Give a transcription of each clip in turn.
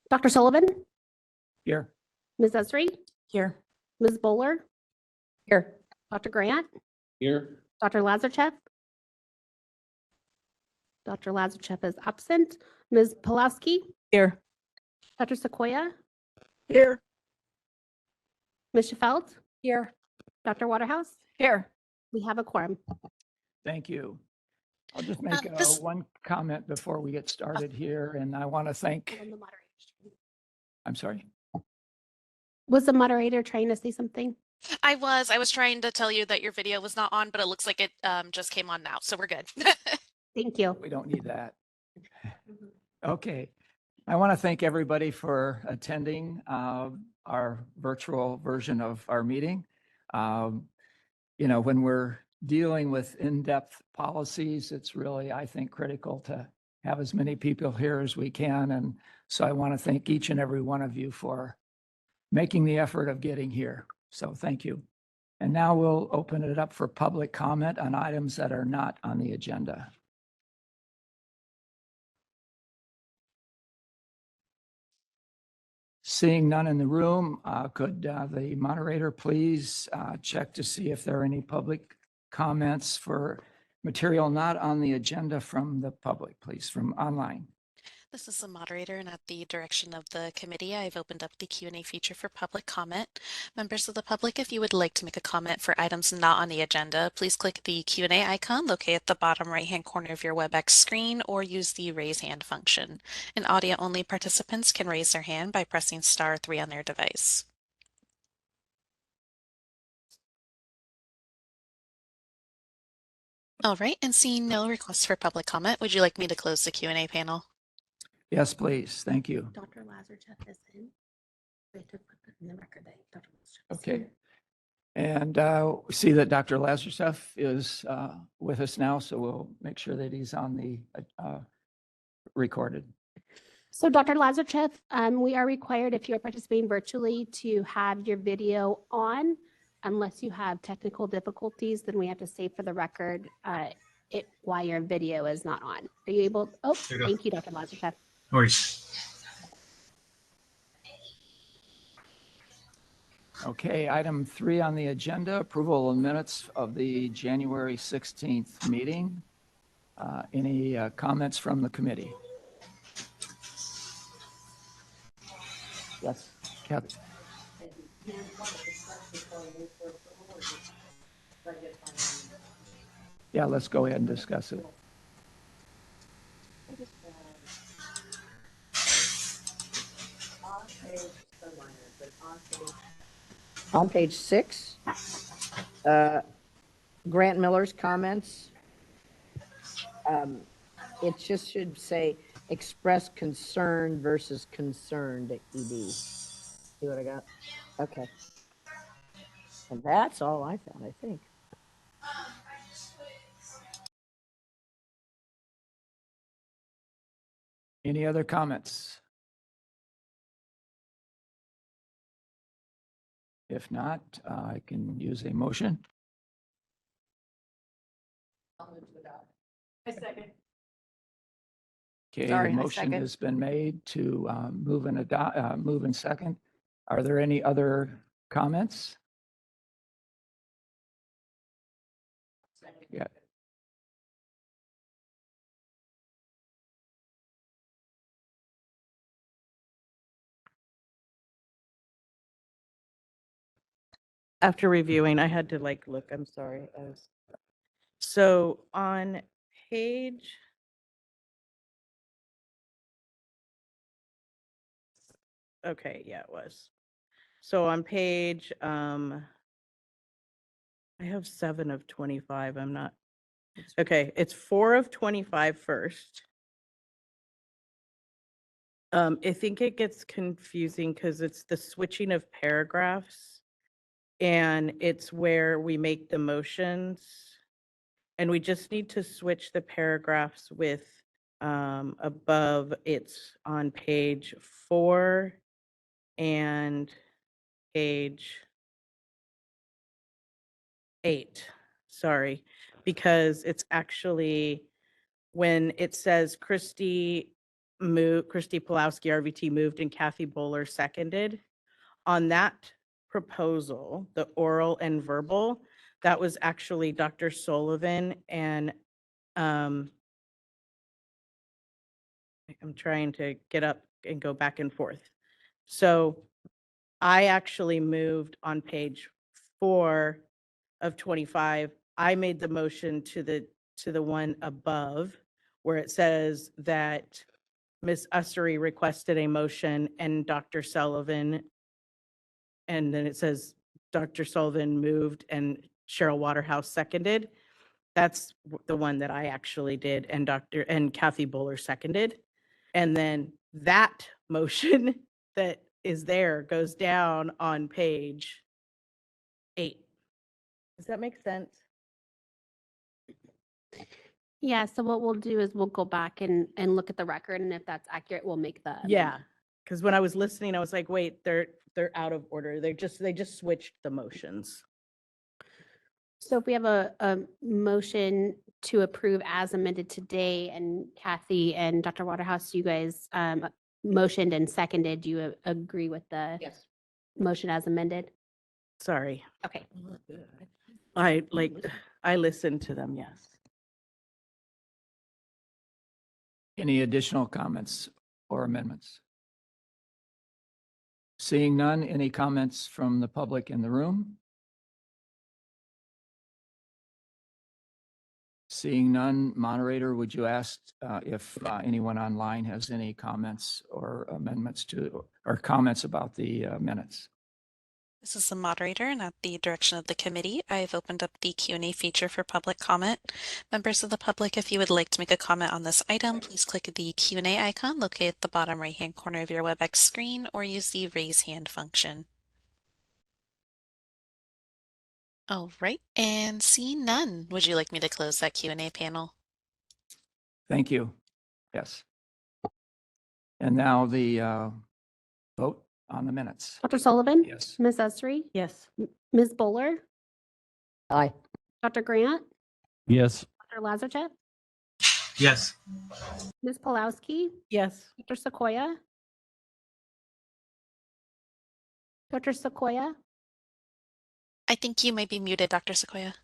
Dr. Sullivan, Here. Ms. Esri, Here. Ms. Bowler, Here. Dr. Grant, Here. Dr. Lazarchuk. Dr. Lazarchuk is absent. Ms. Pulaski, Here. Dr. Sequoia, Here. Ms. Sheffield, Here. Dr. Waterhouse. Here. We have a quorum. Thank you. I'll just make one comment before we get started here, and I want to thank, I'm sorry. Was the moderator trying to say something? I was trying to tell you that your video was not on, but it looks like it just came on now, so we're good. Thank you. We don't need that. Okay. I want to thank everybody for attending our virtual version of our meeting. When we're dealing with in-depth policies, it's really, I think, critical to have as many people here as we can. And so I want to thank each and every one of you for making the effort of getting here. So thank you. And now we'll open it up for public comment on items that are not on the agenda. Seeing none in the room, could the moderator please check to see if there are any public comments for material not on the agenda from the public, please, from online. This is the moderator, and at the direction of the committee, I've opened up the Q&A feature for public comment. Members of the public, if you would like to make a comment for items not on the agenda, please click the Q&A icon located at the bottom right-hand corner of your WebEx screen or use the raise hand function. And audio-only participants can raise their hand by pressing *3 on their device. All right, and seeing no requests for public comment, would you like me to close the Q&A panel? Yes, please. Thank you. Dr. Lazarchuk is in. We have to put that in the record that Dr. Lazarchuk is Okay. in. And we see that Dr. Lazarchuk is with us now, so we'll make sure that he's on the recorded. So Dr. Lazarchuk, we are required, if you're participating virtually, to have your video on. Unless you have technical difficulties, then we have to say for the record why your video is not on. Are you able? Oh, thank you, Dr. Lazarchuk. No worries. Okay, item 3 on the agenda, approval of minutes of the January 16th meeting. Any comments from the committee? Yes, Kathy. Yeah, let's go ahead and discuss it. On page 6, Grant Miller's comments. It just should say express concern versus concerned ED. See what I got? Okay. And that's all I found, I think. Any other comments? If not, I can use a motion. I second. Okay, Sorry, the I motion second. has been made to move and second. Are there any other comments? Yeah. After reviewing, I had to look, I'm sorry. So on page. Okay, yeah, it was. So on page, I have 7 of 25. I'm not, okay, it's 4 of 25 first. I think it gets confusing because it's the switching of paragraphs. And it's where we make the motions. And we just need to switch the paragraphs with above. It's on page 4 and page 8. Sorry, because it's actually when it says Christy moved, Christy Pulowski, RVT moved, and Kathy Bowler seconded. On that proposal, the oral and verbal, that was actually Dr. Sullivan and I'm trying to get up and go back and forth. So I actually moved on page 4 of 25. I made the motion to the one above where it says that Ms. Ussery requested a motion and Dr. Sullivan, and then it says Dr. Sullivan moved and Cheryl Waterhouse seconded. That's the one that I actually did, and Kathy Bowler seconded. And then that motion that is there goes down on page 8. Does that make sense? Yeah, so what we'll do is we'll go back and look at the record, and if that's accurate, we'll make the Yeah, amendment. because when I was listening, I was like, wait, they're out of order. They just switched the motions. So if we have a motion to approve as amended today, and Kathy and Dr. Waterhouse, you guys motioned and seconded, do you agree with the Yes. motion as amended? Sorry. Okay. I listened to them, yes. Any additional comments or amendments? Seeing none, any comments from the public in the room? Seeing none, moderator, would you ask if anyone online has any comments or amendments to, or comments about the minutes? This is the moderator, and at the direction of the committee, I've opened up the Q&A feature for public comment. Members of the public, if you would like to make a comment on this item, please click the Q&A icon located at the bottom right-hand corner of your WebEx screen, or use the raise hand function. All right, and seeing none, would you like me to close that Q&A panel? Thank you. Yes. And now the vote on the minutes. Dr. Sullivan? Yes. Ms. Ussery? Yes. Ms. Bowler? Aye. Dr. Grant? Yes. Dr. Lazarev? Yes. Ms. Pulowski? Yes. Dr. Sequoia? Dr. Sequoia? I think you may be muted, Dr. Sequoia.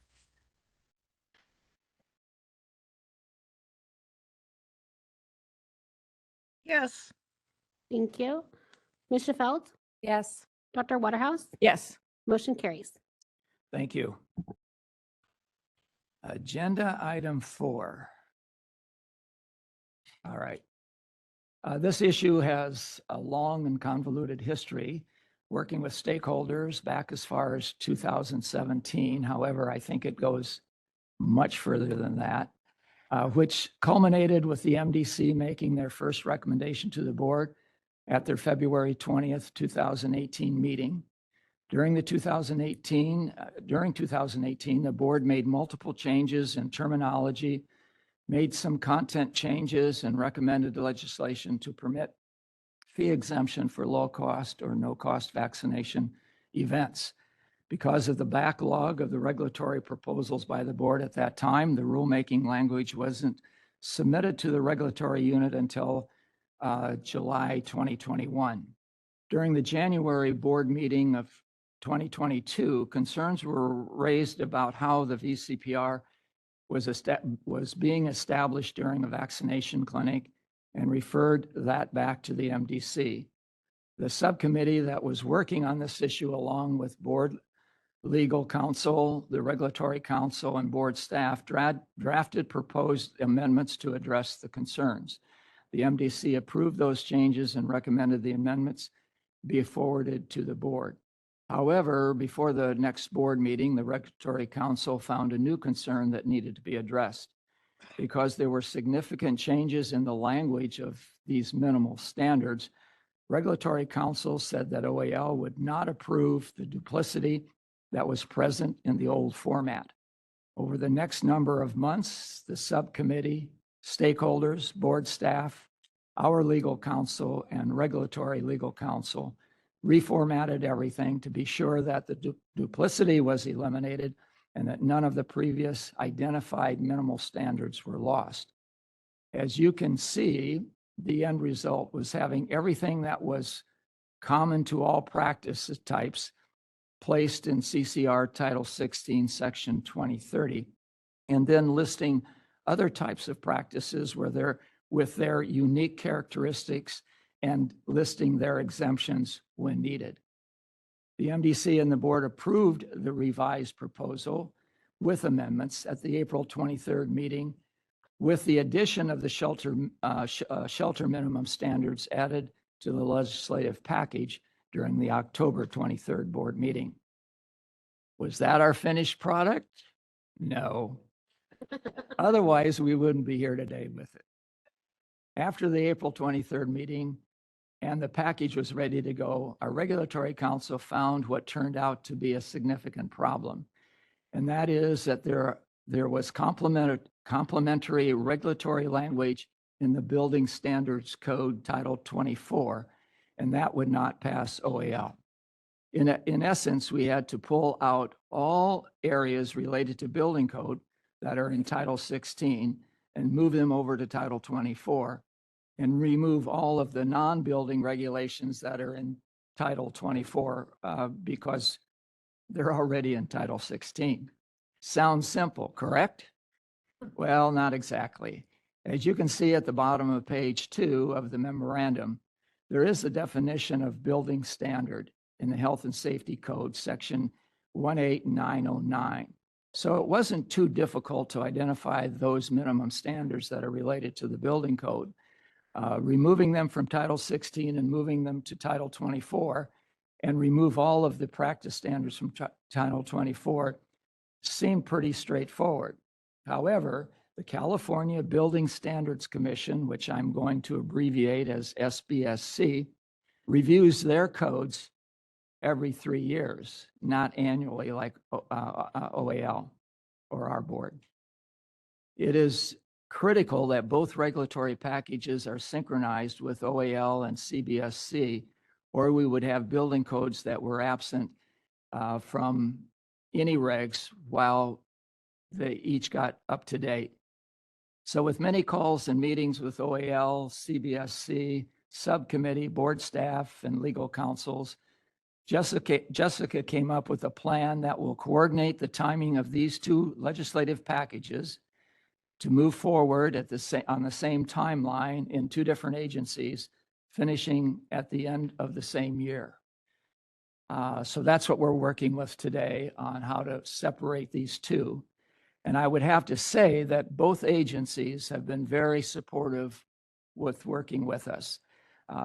Yes. Thank you. Ms. Sheffield? Yes. Dr. Waterhouse? Yes. Motion carries. Thank you. Agenda item 4. All right. This issue has a long and convoluted history, working with stakeholders back as far as 2017. However, I think it goes much further than that, which culminated with the MDC making their first recommendation to the board at their February 20th, 2018 meeting. During 2018, the board made multiple changes in terminology, made some content changes, and recommended legislation to permit fee exemption for low cost or no cost vaccination events. Because of the backlog of the regulatory proposals by the board at that time, the rulemaking language wasn't submitted to the regulatory unit until July 2021. During the January board meeting of 2022, concerns were raised about how the VCPR was being established during a vaccination clinic and referred that back to the MDC. The subcommittee that was working on this issue, along with board legal counsel, the regulatory counsel, and board staff, drafted proposed amendments to address the concerns. The MDC approved those changes and recommended the amendments be forwarded to the board. However, before the next board meeting, the regulatory counsel found a new concern that needed to be addressed. Because there were significant changes in the language of these minimal standards, regulatory counsel said that OAL would not approve the duplicity that was present in the old format. Over the next number of months, the subcommittee, stakeholders, board staff, our legal counsel, and regulatory legal counsel reformatted everything to be sure that the duplicity was eliminated and that none of the previous identified minimal standards were lost. As you can see, the end result was having everything that was common to all practice types placed in CCR Title 16, Section 2030, and then listing other types of practices where they're with their unique characteristics and listing their exemptions when needed. The MDC and the board approved the revised proposal with amendments at the April 23rd meeting, with the addition of the shelter minimum standards added to the legislative package during the October 23rd board meeting. Was that our finished product? No. Otherwise, we wouldn't be here today with it. After the April 23rd meeting and the package was ready to go, our regulatory council found what turned out to be a significant problem. And that is that there was complementary regulatory language in the Building Standards Code Title 24, and that would not pass OAL. In essence, we had to pull out all areas related to building code that are in Title 16 and move them over to Title 24 and remove all of the non-building regulations that are in Title 24 because they're already in Title 16. Sounds simple, correct? Well, not exactly. As you can see at the bottom of page 2 of the memorandum, there is a definition of building standard in the Health and Safety Code, section 18909. So it wasn't too difficult to identify those minimum standards that are related to the building code. Removing them from Title 16 and moving them to Title 24 and remove all of the practice standards from Title 24 seemed pretty straightforward. However, the California Building Standards Commission, which I'm going to abbreviate as SBSC, reviews their codes every 3 years, not annually like OAL or our board. It is critical that both regulatory packages are synchronized with OAL and CBSC, or we would have building codes that were absent from any regs while they each got up to date. So with many calls and meetings with OAL, CBSC, subcommittee, board staff, and legal counsels, Jessica came up with a plan that will coordinate the timing of these two legislative packages to move forward on the same timeline in two different agencies, finishing at the end of the same year. So that's what we're working with today on how to separate these two. And I would have to say that both agencies have been very supportive with working with us.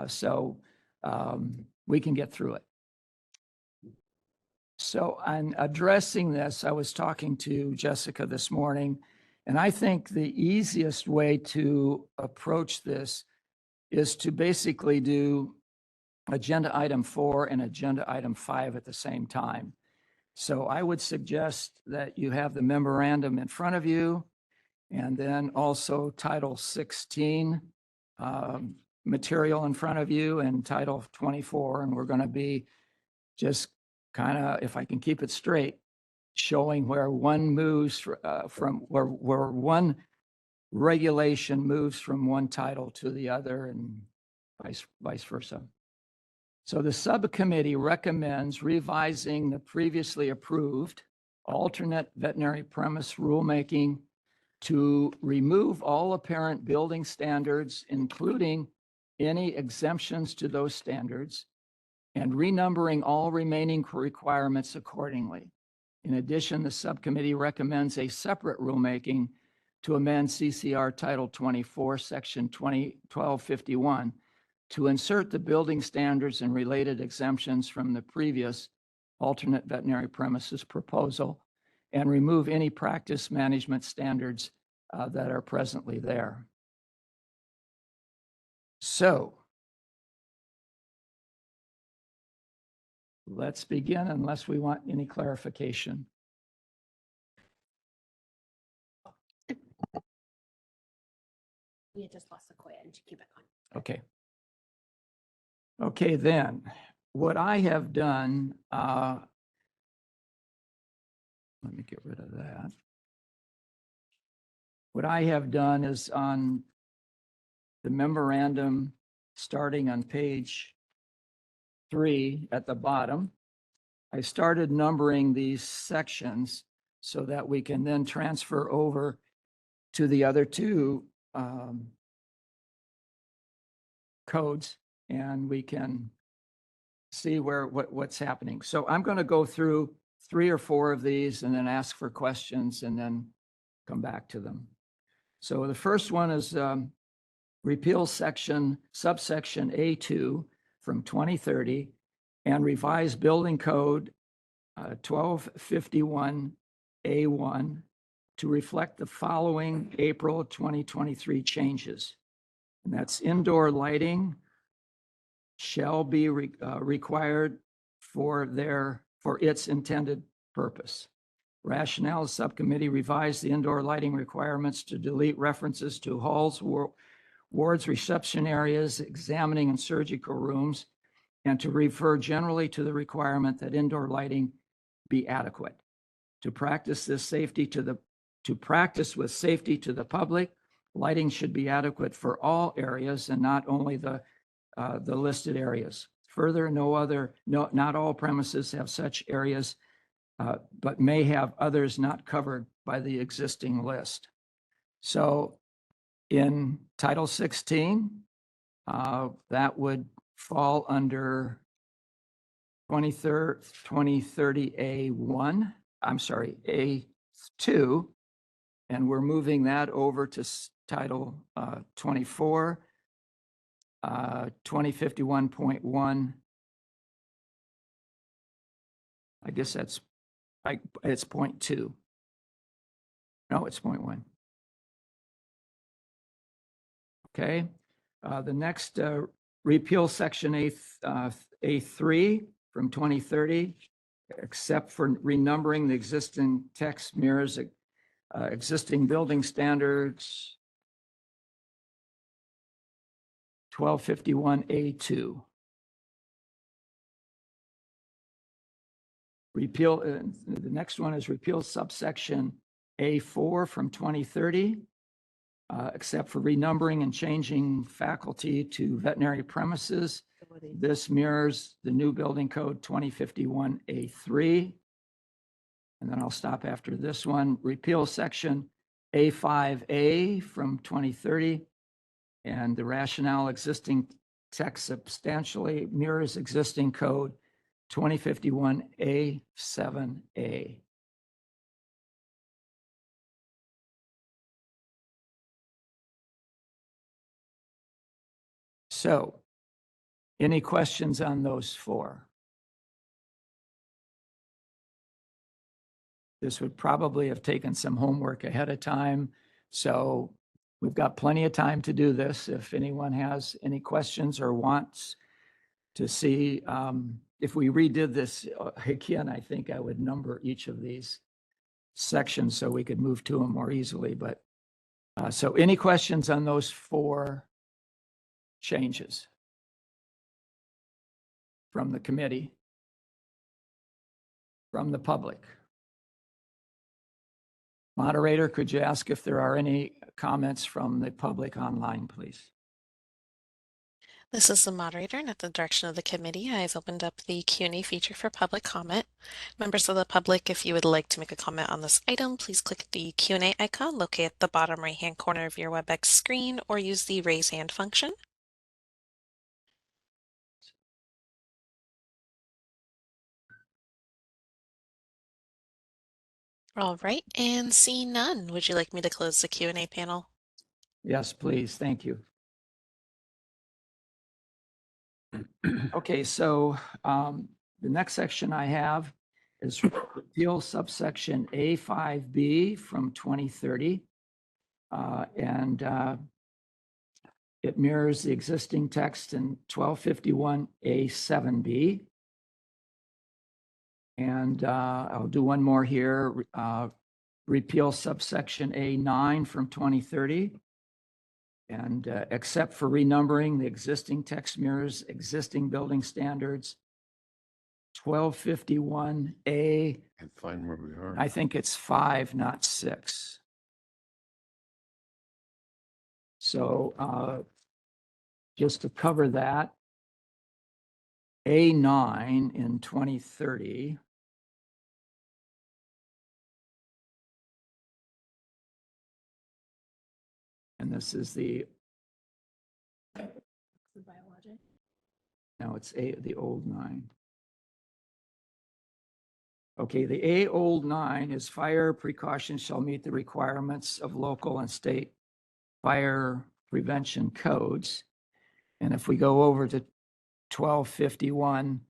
So we can get through it. So on addressing this, I was talking to Jessica this morning, and I think the easiest way to approach this is to basically do agenda item 4 and agenda item 5 at the same time. So I would suggest that you have the memorandum in front of you and then also Title 16 material in front of you and Title 24. And we're going to be just kind of, if I can keep it straight, showing where one moves from where one regulation moves from one title to the other and vice versa. So the subcommittee recommends revising the previously approved alternate veterinary premise rulemaking to remove all apparent building standards, including any exemptions to those standards, and renumbering all remaining requirements accordingly. In addition, the subcommittee recommends a separate rulemaking to amend CCR Title 24, Section 1251, to insert the building standards and related exemptions from the previous alternate veterinary premises proposal and remove any practice management standards that are presently there. So let's begin unless we want any clarification. You just lost Sequoia and keep it going. Okay. Okay, then, what I have done, let me get rid of that. What I have done is on the memorandum starting on page 3 at the bottom. I started numbering these sections so that we can then transfer over to the other two codes, and we can see what's happening. So I'm going to go through 3 or 4 of these and then ask for questions and then come back to them. So the first one is repeal subsection A2 from 2030 and revise building code 1251A1 to reflect the following April 2023 changes. And that's indoor lighting shall be required for its intended purpose. Rationale subcommittee revised the indoor lighting requirements to delete references to halls, wards, reception areas, examining and surgical rooms, and to refer generally to the requirement that indoor lighting be adequate. To practice with safety to the public, lighting should be adequate for all areas and not only the listed areas. Further, not all premises have such areas, but may have others not covered by the existing list. So in Title 16, that would fall under 2030A1, I'm sorry, A2, and we're moving that over to Title 24, 2051.1. I guess it's 0.2. No, it's 0.1. Okay. The next, repeal section A3 from 2030, except for renumbering the existing text mirrors existing building standards 1251A2. Repeal, the next one is repeal subsection A4 from 2030, except for renumbering and changing faculty to veterinary premises. This mirrors the new building code 2051A3. And then I'll stop after this one. Repeal section A5A from 2030. And the rationale, existing text substantially mirrors existing code 2051A7A. So, any questions on those 4? This would probably have taken some homework ahead of time. So we've got plenty of time to do this. If anyone has any questions or wants to see, if we redid this again, I think I would number each of these sections so we could move to them more easily. But so any questions on those 4 changes from the committee, from the public? Moderator, could you ask if there are any comments from the public online, please? This is the moderator, and at the direction of the committee, I've opened up the Q&A feature for public comment. Members of the public, if you would like to make a comment on this item, please click the Q&A icon located at the bottom right-hand corner of your WebEx screen or use the raise hand function. All right, and seeing none, would you like me to close the Q&A panel? Yes, please. Thank you. Okay, so the next section I have is repeal subsection A5B from 2030. And it mirrors the existing text in 1251A7B. And I'll do one more here. Repeal subsection A9 from 2030. And except for renumbering, the existing text mirrors existing building standards 1251A. And find where we are. I think it's 5, not 6. So just to cover that, A9 in 2030. And this is the, no, it's the old 9. Okay, the old 9 is fire precautions shall meet the requirements of local and state fire prevention codes. And if we go over to 1251,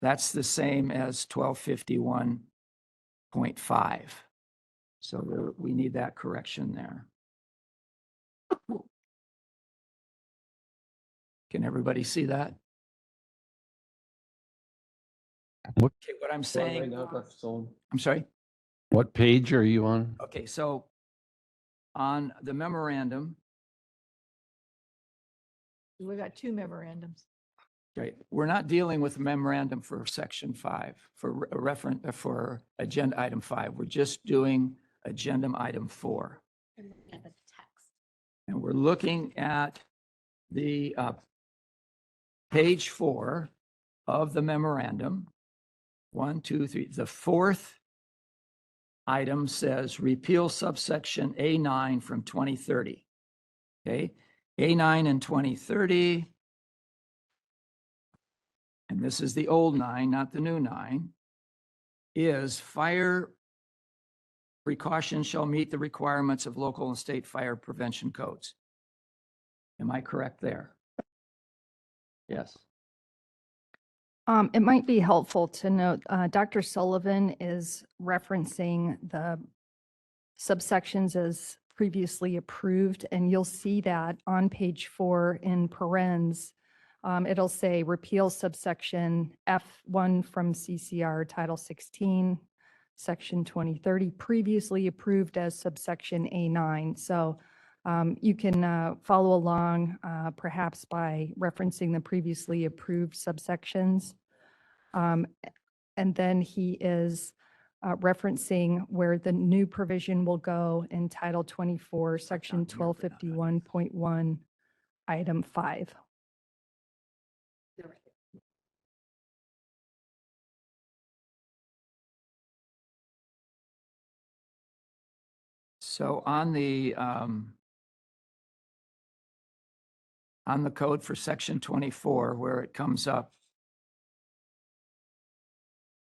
that's the same as 1251.5. So we need that correction there. Can everybody see that? What, Okay, what I'm saying, I'm sorry. what page are you on? Okay, so on the memorandum, We got 2 memorandums. okay, we're not dealing with memorandum for section 5 for for agenda item 5. We're just doing agenda item 4. And looking at the text. And we're looking at the page 4 of the memorandum. 1, 2, 3. The fourth item says repeal subsection A9 from 2030. Okay, A9 in 2030. And this is the old 9, not the new 9, is fire precautions shall meet the requirements of local and state fire prevention codes. Am I correct there? Yes. It might be helpful to note, Dr. Sullivan is referencing the subsections as previously approved, and you'll see that on page 4 in parens. It'll say repeal subsection F1 from CCR Title 16, Section 2030, previously approved as subsection A9. So you can follow along perhaps by referencing the previously approved subsections. And then he is referencing where the new provision will go in Title 24, Section 1251.1, Item 5. So on the code for section 24, where it comes up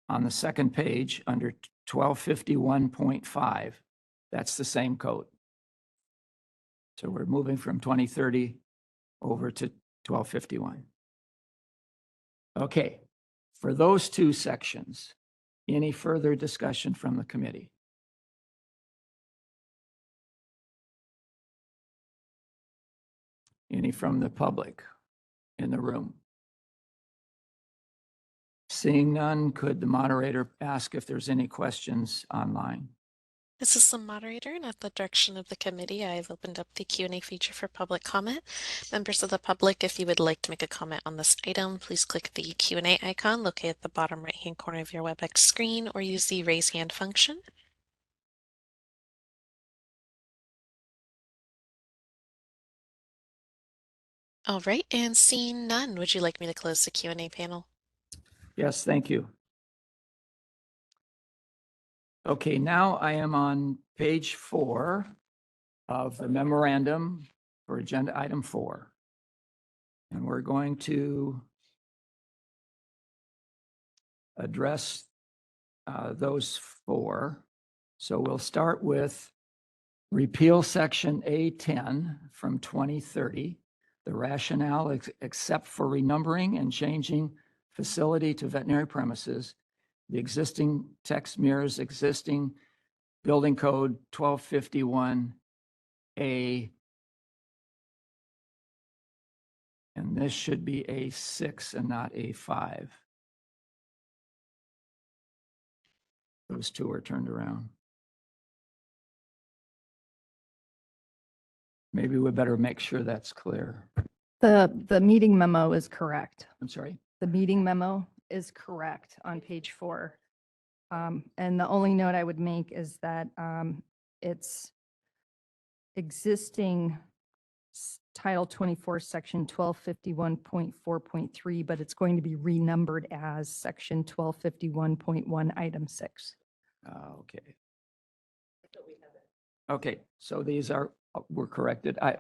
on the second page under 1251.5, that's the same code. So we're moving from 2030 over to 1251. Okay, for those two sections, any further discussion from the committee? Any from the public in the room? Seeing none, could the moderator ask if there's any questions online? This is the moderator, and at the direction of the committee, I have opened up the Q&A feature for public comment. Members of the public, if you would like to make a comment on this item, please click the Q&A icon located at the bottom right-hand corner of your WebEx screen, or use the raise hand function. All right, and seeing none, would you like me to close the Q&A panel? Yes, thank you. Okay, now I am on page 4 of the memorandum for agenda item 4. And we're going to address those 4. So we'll start with repeal section A10 from 2030. The rationale, except for renumbering and changing facility to veterinary premises, the existing text mirrors existing building code 1251A. And this should be A6 and not A5. Those two are turned around. Maybe we better make sure that's clear. The meeting memo is correct. I'm sorry. The meeting memo is correct on page 4. And the only note I would make is that it's existing Title 24, Section 1251.4.3, but it's going to be renumbered as Section 1251.1, Item 6. Okay. Okay, so these are, were corrected. I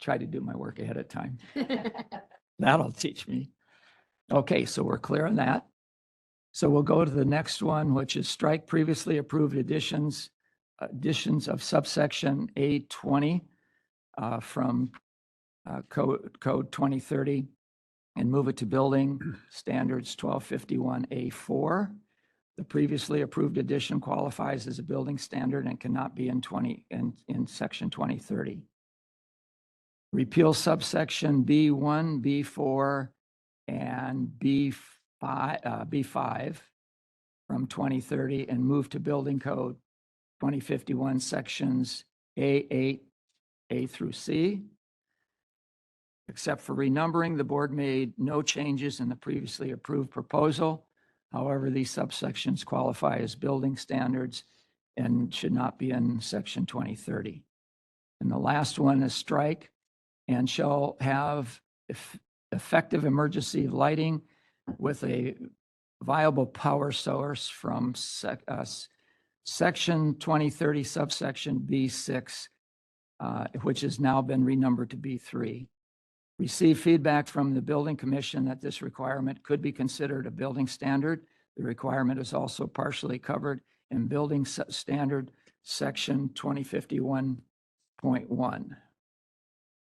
tried to do my work ahead of time. That'll teach me. Okay, so we're clear on that. So we'll go to the next one, which is strike previously approved additions of subsection A20 from code 2030 and move it to building standards 1251A4. The previously approved addition qualifies as a building standard and cannot be in section 2030. Repeal subsection B1, B4, and B5 from 2030 and move to building code 2051 sections A8, A through C. Except for renumbering, the board made no changes in the previously approved proposal. However, these subsections qualify as building standards and should not be in section 2030. And the last one is strike and shall have effective emergency lighting with a viable power source from section 2030 subsection B6, which has now been renumbered to B3. Receive feedback from the building commission that this requirement could be considered a building standard. The requirement is also partially covered in building standard section 2051.1.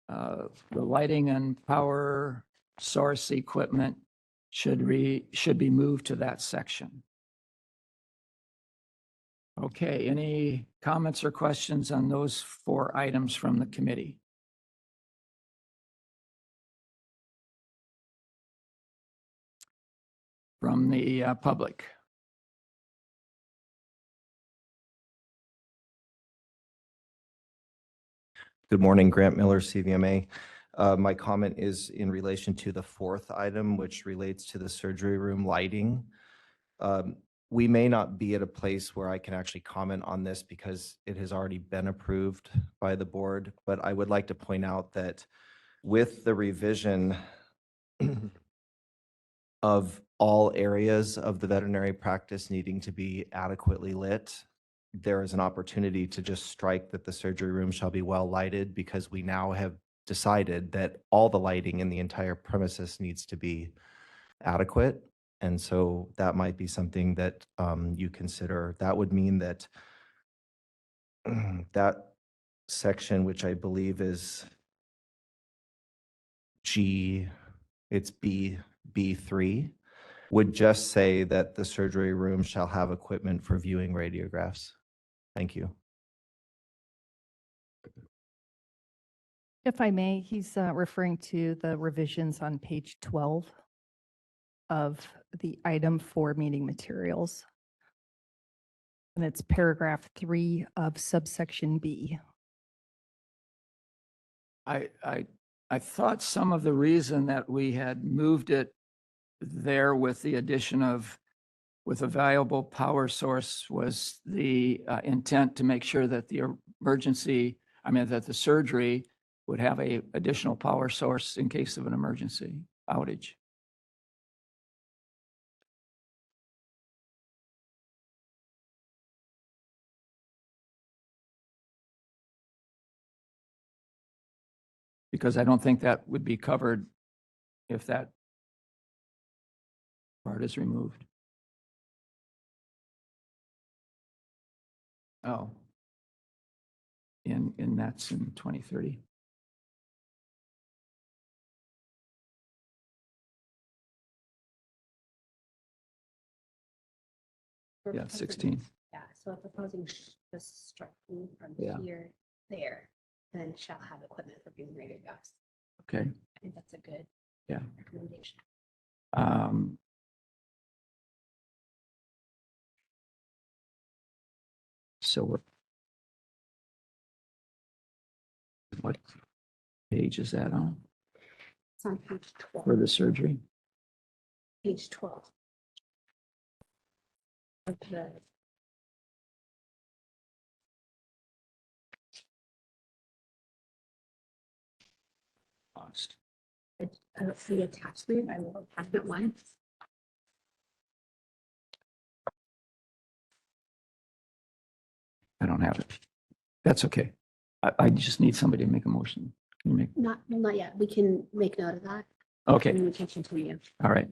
The lighting and power source equipment should be moved to that section. Okay, any comments or questions on those 4 items from the committee? From the public? Good morning, Grant Miller, CVMA. My comment is in relation to the 4th item, which relates to the surgery room lighting. We may not be at a place where I can actually comment on this because it has already been approved by the board, but I would like to point out that with the revision of all areas of the veterinary practice needing to be adequately lit, there is an opportunity to just strike that the surgery room shall be well lighted because we now have decided that all the lighting in the entire premises needs to be adequate. And so that might be something that you consider. That would mean that that section, which I believe is it's B3, would just say that the surgery room shall have equipment for viewing radiographs. Thank you. If I may, he's referring to the revisions on page 12 of the item 4 meeting materials. And it's paragraph 3 of subsection B. I thought some of the reason that we had moved it there with the addition of with a valuable power source was the intent to make sure that the that the surgery would have a additional power source in case of an emergency outage. Because I don't think that would be covered if that part is removed. Oh. And that's in 2030. Yeah, 16. Yeah, so we're proposing just striking from Yeah. here, there, and then shall have equipment for viewing radiographs. Okay. I think that's a good Yeah. recommendation. So what page is that on It's on page 12. for the surgery? Page 12. Of the Lost. I don't see attachment. I will attachment one. I don't have it. That's okay. I just need somebody to make a motion. Can you make, Not yet. We can make note of that. okay, And we can continue. all right.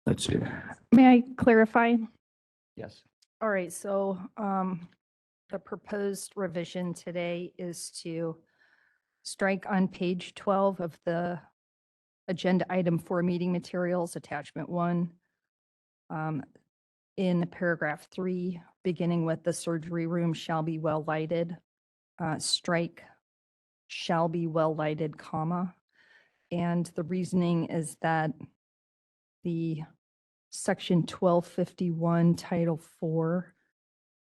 Let's do that. May I clarify? Yes. All right, so the proposed revision today is to strike on page 12 of the agenda item for meeting materials, attachment 1. In paragraph 3, beginning with the surgery room shall be well lighted, strike shall be well lighted, comma. And the reasoning is that the section 1251, title 4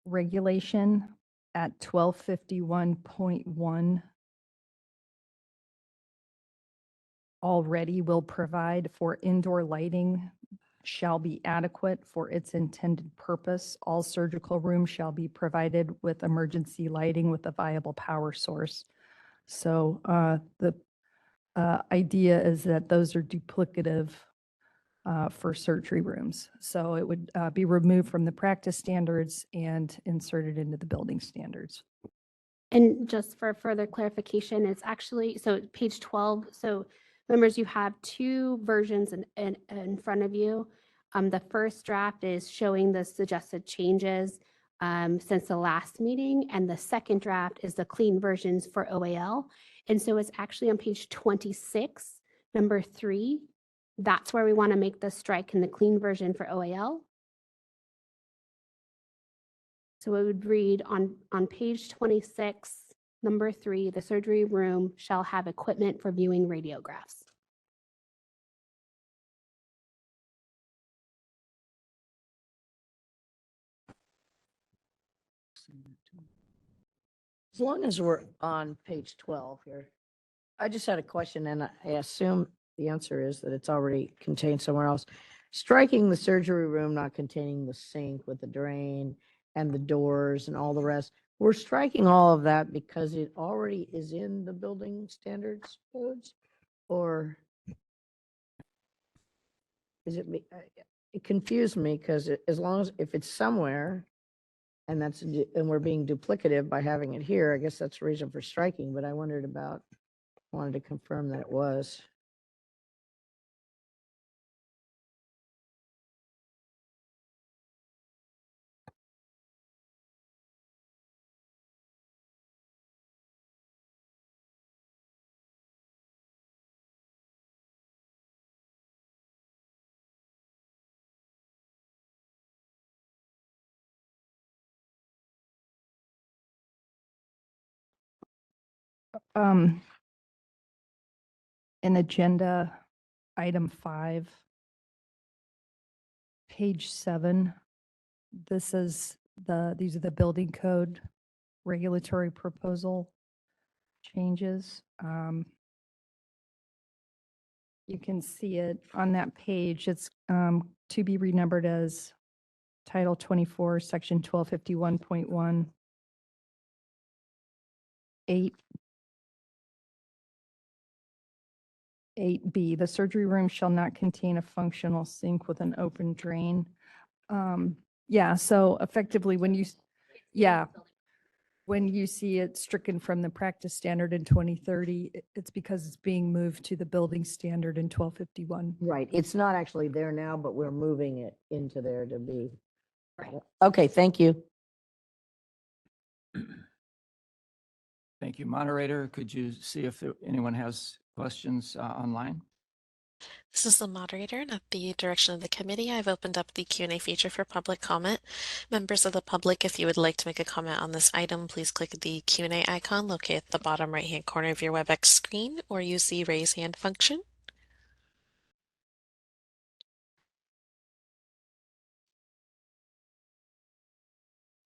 regulation at 1251.1 already will provide for indoor lighting shall be adequate for its intended purpose. All surgical rooms shall be provided with emergency lighting with a viable power source. So the idea is that those are duplicative for surgery rooms. So it would be removed from the practice standards and inserted into the building standards. And just for further clarification, it's actually, so page 12, so members, you have two versions in front of you. The first draft is showing the suggested changes since the last meeting, and the second draft is the clean versions for OAL. And so it's actually on page 26, number 3. That's where we want to make the strike in the clean version for OAL. So it would read on page 26, number 3, the surgery room shall have equipment for viewing radiographs. As long as we're on page 12 here, I just had a question, and I assume the answer is that it's already contained somewhere else. Striking the surgery room not containing the sink with the drain and the doors and all the rest, we're striking all of that because it already is in the building standards codes? Or is it, it confused me because as long as, if it's somewhere, and and we're being duplicative by having it here, I guess that's the reason for striking, but I wanted to confirm that it was. In agenda item 5, page 7, these are the building code regulatory proposal changes. You can see it on that page. It's to be renumbered as Title 24, Section 1251.1, 8B. The surgery room shall not contain a functional sink with an open drain. Yeah, so effectively when you, when you see it stricken from the practice standard in 2030, it's because it's being moved to the building standard in 1251. Right, it's not actually there now, but we're moving it into there to be. Right. Okay, thank you. Thank you. Moderator, could you see if anyone has questions online? This is the moderator, and at the direction of the committee, I've opened up the Q&A feature for public comment. Members of the public, if you would like to make a comment on this item, please click the Q&A icon located at the bottom right-hand corner of your WebEx screen, or use the raise hand function.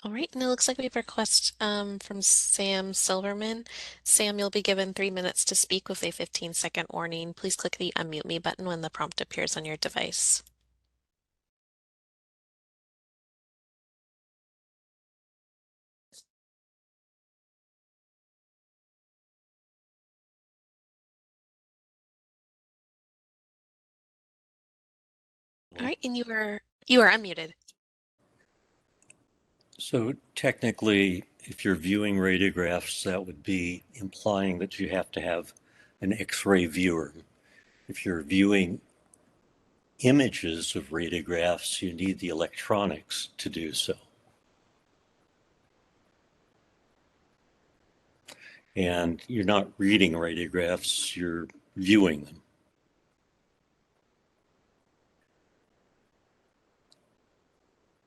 All right, and it looks like we have a request from Sam Silverman. Sam, you'll be given 3 minutes to speak with a 15-second warning. Please click the unmute me button when the prompt appears on your device. All right, and you are unmuted. So technically, if you're viewing radiographs, that would be implying that you have to have an X-ray viewer. If you're viewing images of radiographs, you need the electronics to do so. And you're not reading radiographs, you're viewing them.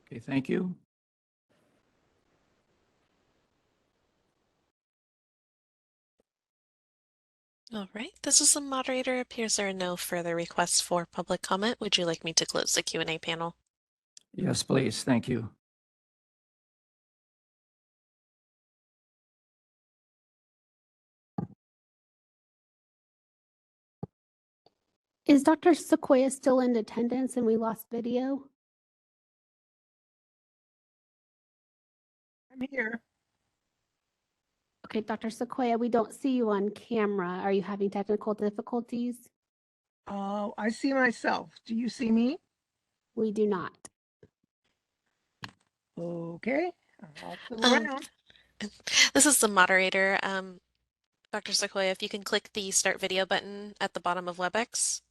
Okay, thank you. All right, this is the moderator. Appears there are no further requests for public comment. Would you like me to close the Q&A panel? Yes, please. Thank you. Is Dr. Sequoia still in attendance and we lost video? I'm here. Okay, Dr. Sequoia, we don't see you on camera. Are you having technical difficulties? I see myself. Do you see me? We do not. Okay. I'll fill Um, around. This is the moderator. Dr. Sequoia, if you can click the start video button at the bottom of WebEx.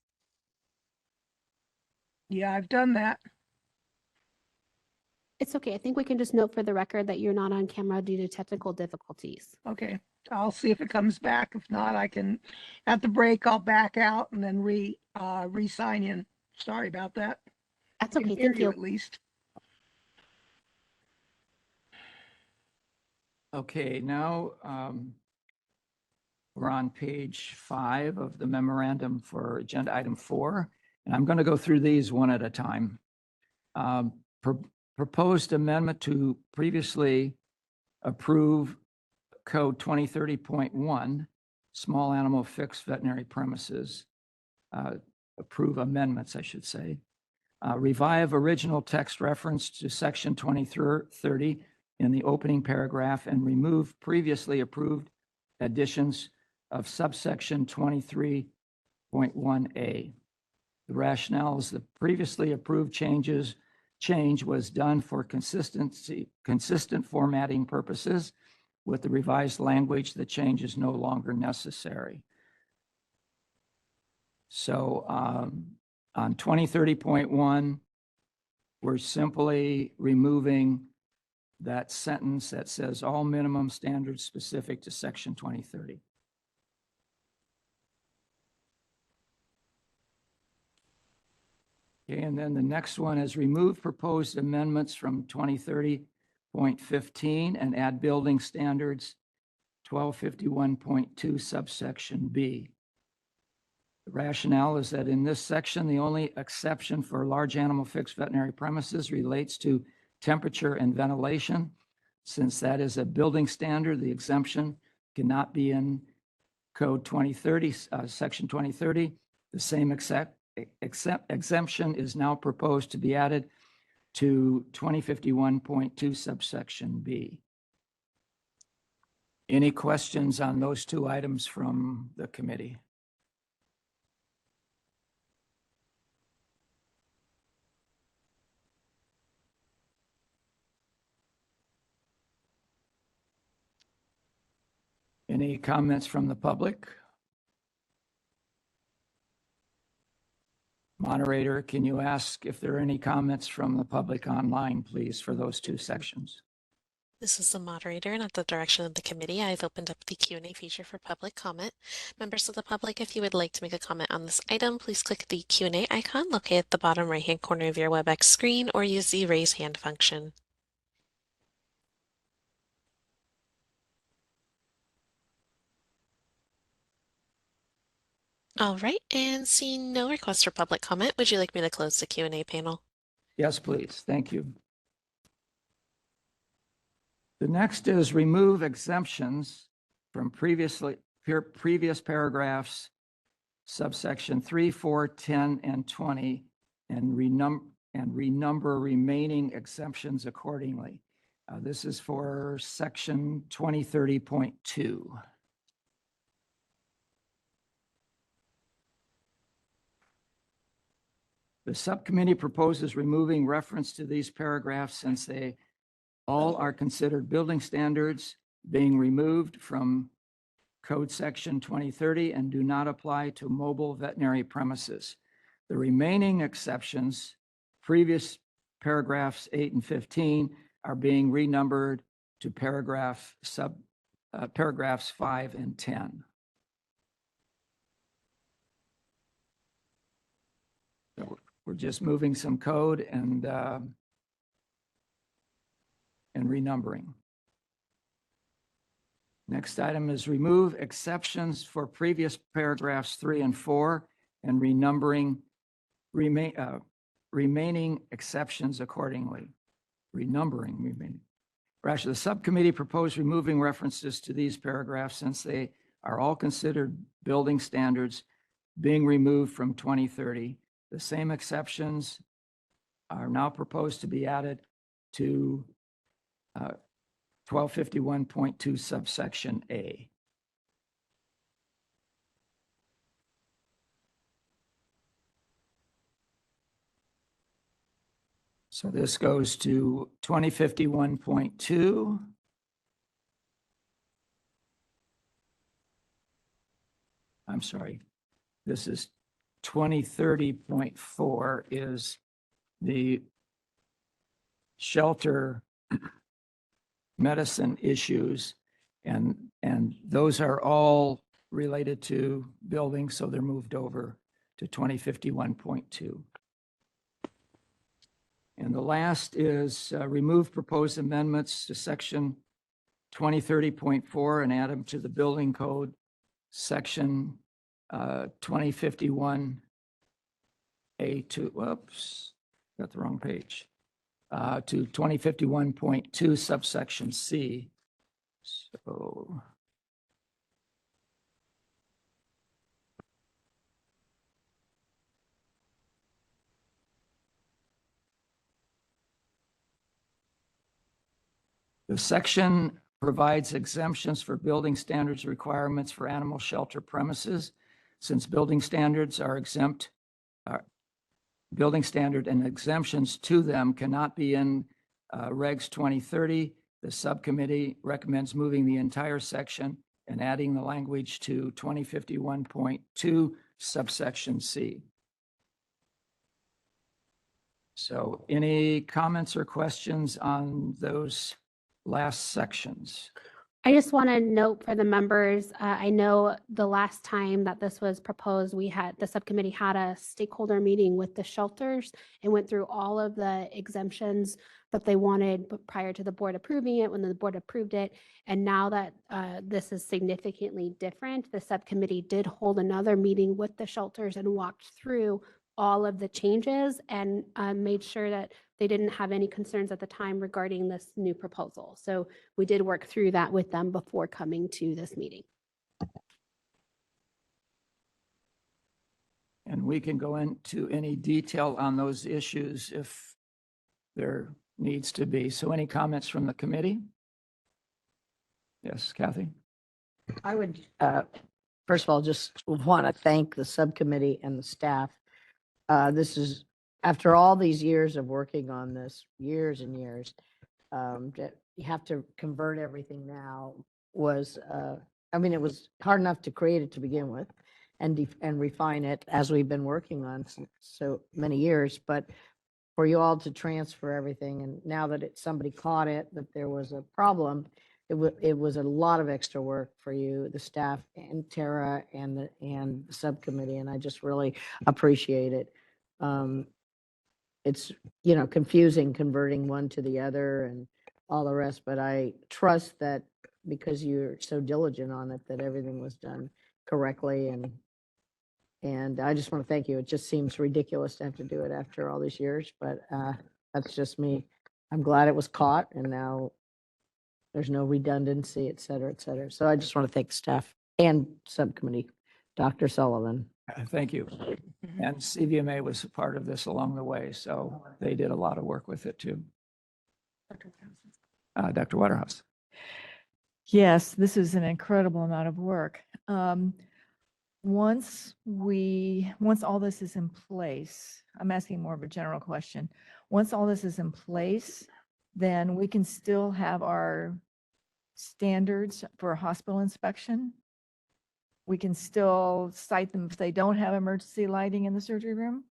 Yeah, I've done that. It's okay. I think we can just note for the record that you're not on camera due to technical difficulties. Okay. I'll see if it comes back. If not, I can, at the break, I'll back out and then re-sign in. Sorry about that. That's I can okay. hear Thank you. at least. Okay, now we're on page 5 of the memorandum for agenda item 4, and I'm going to go through these one at a time. Proposed amendment to previously approve code 2030.1, small animal fixed veterinary premises. Approve amendments, I should say. Revive original text reference to section 2030 in the opening paragraph and remove previously approved additions of subsection 23.1A. The rationale is the previously approved change was done for consistent formatting purposes. With the revised language, the change is no longer necessary. So on 2030.1, we're simply removing that sentence that says all minimum standards specific to section 2030. Okay, and then the next one is remove proposed amendments from 2030.15 and add building standards 1251.2 subsection B. The rationale is that in this section, the only exception for large animal fixed veterinary premises relates to temperature and ventilation. Since that is a building standard, the exemption cannot be in code 2030, section 2030. The same exemption is now proposed to be added to 2051.2 subsection B. Any questions on those two items from the committee? Any comments from the public? Moderator, can you ask if there are any comments from the public online, please, for those two sections? This is the moderator, and at the direction of the committee, I've opened up the Q&A feature for public comment. Members of the public, if you would like to make a comment on this item, please click the Q&A icon located at the bottom right-hand corner of your WebEx screen or use the raise hand function. All right, and seeing no requests for public comment, would you like me to close the Q&A panel? Yes, please. Thank you. The next is remove exemptions from previous paragraphs, subsection 3, 4, 10, and 20, and renumber remaining exemptions accordingly. This is for section 2030.2. The subcommittee proposes removing reference to these paragraphs since they all are considered building standards, being removed from Code Section 2030 and do not apply to mobile veterinary premises. The remaining exceptions, previous paragraphs 8 and 15, are being renumbered to paragraphs 5 and 10. So we're just moving some code and renumbering. Next item is remove exceptions for previous paragraphs 3 and 4 and renumbering remaining exceptions accordingly. Renumbering. Actually, the subcommittee proposed removing references to these paragraphs since they are all considered building standards, being removed from 2030. The same exceptions are now proposed to be added to 1251.2 subsection A. So this goes to 2051.2. I'm sorry, this is 2030.4 is the shelter medicine issues, and those are all related to buildings, so they're moved over to 2051.2. And the last is remove proposed amendments to section 2030.4 and add them to the building code section 2051A2. Whoops, got the wrong page. To 2051.2 subsection C. So the section provides exemptions for building standards requirements for animal shelter premises. Since building standards are exempt, building standard and exemptions to them cannot be in regs 2030. The subcommittee recommends moving the entire section and adding the language to 2051.2 subsection C. So any comments or questions on those last sections? I just want to note for the members, I know the last time that this was proposed, the subcommittee had a stakeholder meeting with the shelters and went through all of the exemptions that they wanted prior to the board approving it, when the board approved it. And now that this is significantly different, the subcommittee did hold another meeting with the shelters and walked through all of the changes and made sure that they didn't have any concerns at the time regarding this new proposal. So we did work through that with them before coming to this meeting. And we can go into any detail on those issues if there needs to be. So any comments from the committee? Yes, Kathy? I would, first of all, just want to thank the subcommittee and the staff. This is, after all these years of working on this, years and years, that you have to convert everything now was, I mean, it was hard enough to create it to begin with and refine it as we've been working on so many years, but for you all to transfer everything, and now that somebody caught it, that there was a problem, it was a lot of extra work for you, the staff and Tara and the subcommittee, and I just really appreciate it. It's, confusing converting one to the other and all the rest, but I trust that because you're so diligent on it, that everything was done correctly, and I just want to thank you. It just seems ridiculous to have to do it after all these years, but that's just me. I'm glad it was caught, and now there's no redundancy, et cetera, et cetera. So I just want to thank staff and subcommittee, Dr. Sullivan. Thank you. And CVMA was a part of this along the way, so they did a lot of work with it too. Dr. Waterhouse. Yes, this is an incredible amount of work. once all this is in place, I'm asking more of a general question. Once all this is in place, then we can still have our standards for a hospital inspection. We can still cite them if they don't have emergency lighting in the surgery room.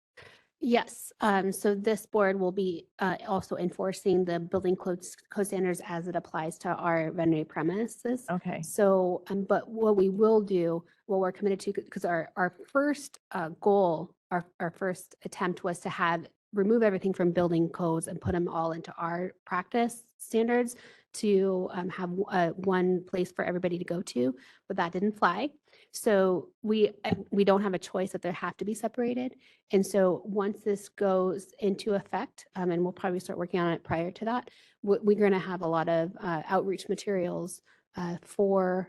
Yes, so this board will be also enforcing the building code standards as it applies to our veterinary premises. Okay. So, but what we will do, what we're committed to, because our first goal, our first attempt was to remove everything from building codes and put them all into our practice standards to have one place for everybody to go to, but that didn't fly. So we don't have a choice that they have to be separated. And so once this goes into effect, and we'll probably start working on it prior to that, we're going to have a lot of outreach materials for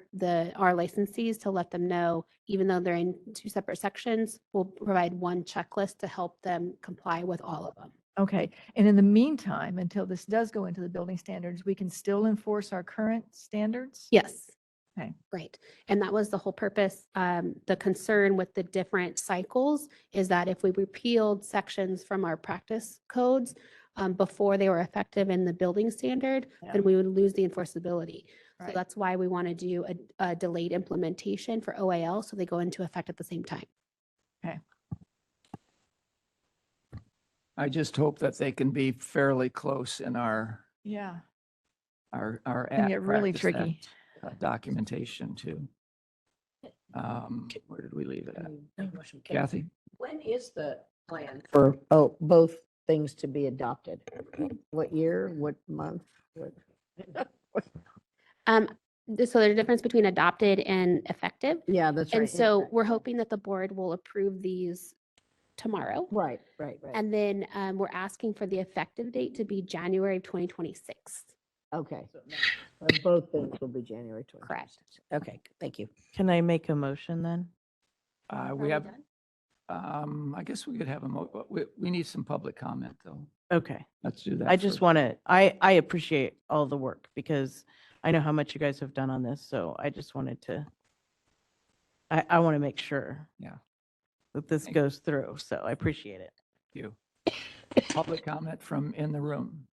our licensees to let them know, even though they're in two separate sections, we'll provide one checklist to help them comply with all of them. Okay. And in the meantime, until this does go into the building standards, we can still enforce our current standards? Yes. Okay. Right. And that was the whole purpose. The concern with the different cycles is that if we repealed sections from our practice codes before they were effective in the building standard, Yeah. then we would lose the enforceability. So Right. that's why we want to do a delayed implementation for OAL, so they go into effect at the same time. Okay. I just hope that they can be fairly close in Yeah. our Can get really Practice tricky. Act, documentation too. Where did we leave it at? Kathy? When is the plan for, both things to be adopted? What year, what month? So there's a difference between adopted and effective. Yeah, that's right. And so we're hoping that the board will approve these tomorrow. Right. And then we're asking for the effective date to be January of 2026. Okay. Both things will be January 20th. Correct. Okay, thank you. Can I make a motion then? We have, I guess we could have we need some public comment though. Okay. Let's do that. I just first. want to, I appreciate all the work because I know how much you guys have done on this. So I just wanted to, I want to make sure. Yeah. That this Thank goes through. So I appreciate it. you. Public comment from in the room.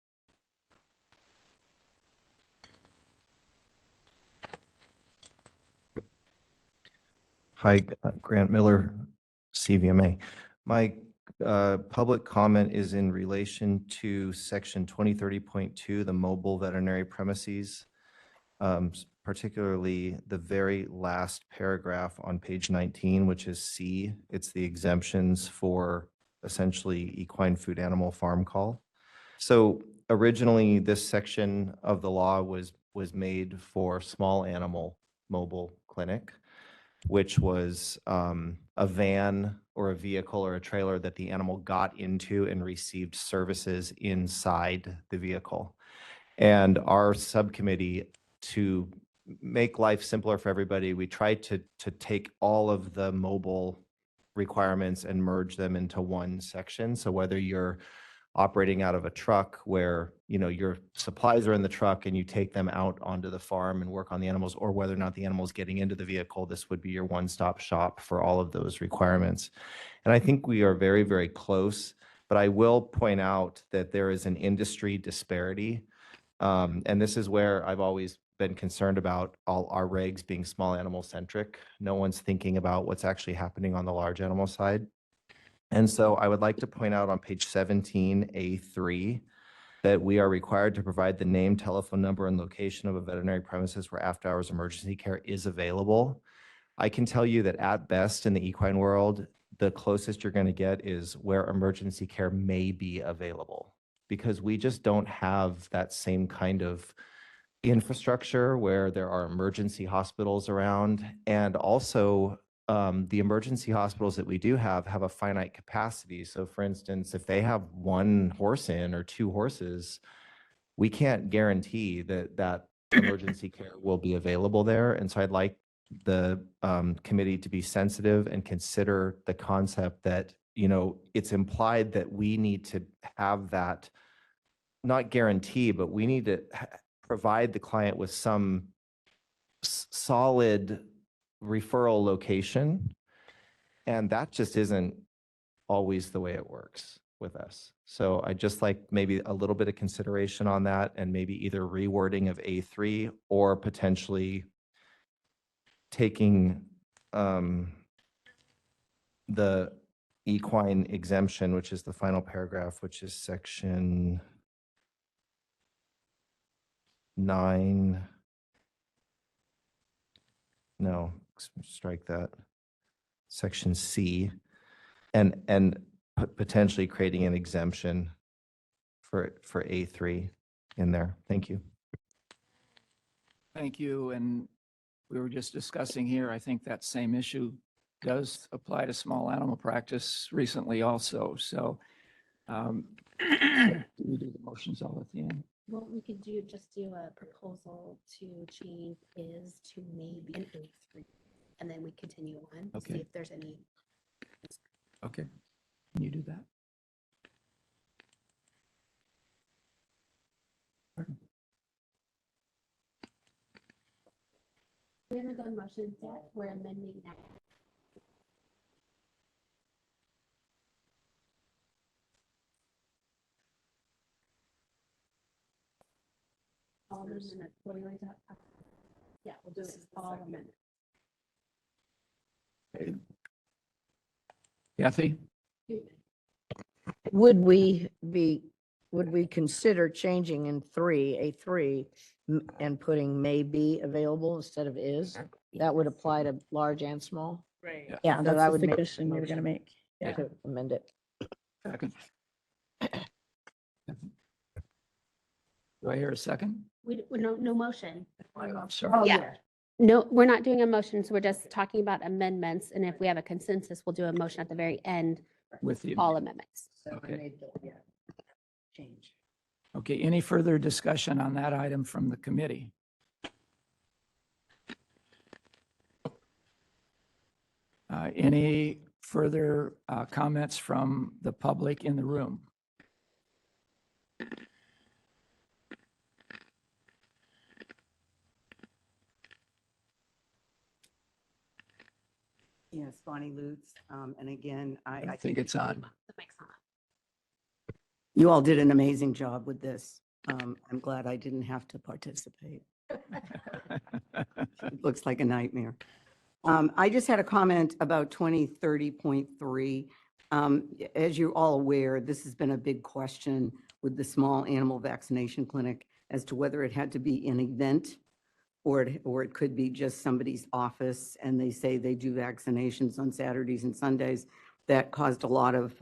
Hi, Grant Miller, CVMA. My public comment is in relation to section 2030.2, the mobile veterinary premises, particularly the very last paragraph on page 19, which is C. It's the exemptions for essentially equine food animal farm call. So originally, this section of the law was made for small animal mobile clinic, which was a van or a vehicle or a trailer that the animal got into and received services inside the vehicle. And our subcommittee, to make life simpler for everybody, we tried to take all of the mobile requirements and merge them into one section. So whether you're operating out of a truck where, you know, your supplies are in the truck and you take them out onto the farm and work on the animals, or whether or not the animal's getting into the vehicle, this would be your one-stop shop for all of those requirements. And I think we are very, very close, but I will point out that there is an industry disparity. And this is where I've always been concerned about all our regs being small animal centric. No one's thinking about what's actually happening on the large animal side. And so I would like to point out on page 17A3 that we are required to provide the name, telephone number, and location of a veterinary premises where after-hours emergency care is available. I can tell you that at best in the equine world, the closest you're going to get is where emergency care may be available, because we just don't have that same kind of infrastructure where there are emergency hospitals around. And also, the emergency hospitals that we do have a finite capacity. So for instance, if they have one horse in or two horses, we can't guarantee that emergency care will be available there. And so I'd like the committee to be sensitive and consider the concept that, you know, it's implied that we need to have that, not guarantee, but we need to provide the client with some solid referral location And that just isn't always the way it works with us. So I just like maybe a little bit of consideration on that, and maybe either rewording of A3 or potentially taking the equine exemption, which is the final paragraph, which is section 9. No, strike that. Section C, and potentially creating an exemption for A3 in there. Thank you. Thank you. And we were just discussing here, I think that same issue does apply to small animal practice recently also. So do we do the motions all at the end? Well, we could just do a proposal to change is to maybe an A3. And then we continue on to see Okay. if there's any. Okay. Can you do that? We haven't done motions yet. We're amending that. All amendments. What do you want to talk? Yeah, we'll do it all amendments. Okay. Kathy? Would we consider changing in A3, and putting may be available instead of is? That would apply to large and small? Right. Yeah, That's that the would make suggestion you were motion gonna make. Yeah. to amend it. Second. Do I hear a second? No motion. I'm sorry. Yeah. No, we're not doing a motion, so we're just talking about amendments, and if we have a consensus, we'll do a motion at the very end, With you. all amendments. Okay. Okay, any further discussion on that item from the committee? Any further comments from the public in the room? Yes, Bonnie Lutz. And again, I think it's on. The mic's on. you all did an amazing job with this. I'm glad I didn't have to participate. It looks like a nightmare. I just had a comment about 2030.3. As you're all aware, this has been a big question with the small animal vaccination clinic as to whether it had to be an event or it could be just somebody's office, and they say they do vaccinations on Saturdays and Sundays. That caused a lot of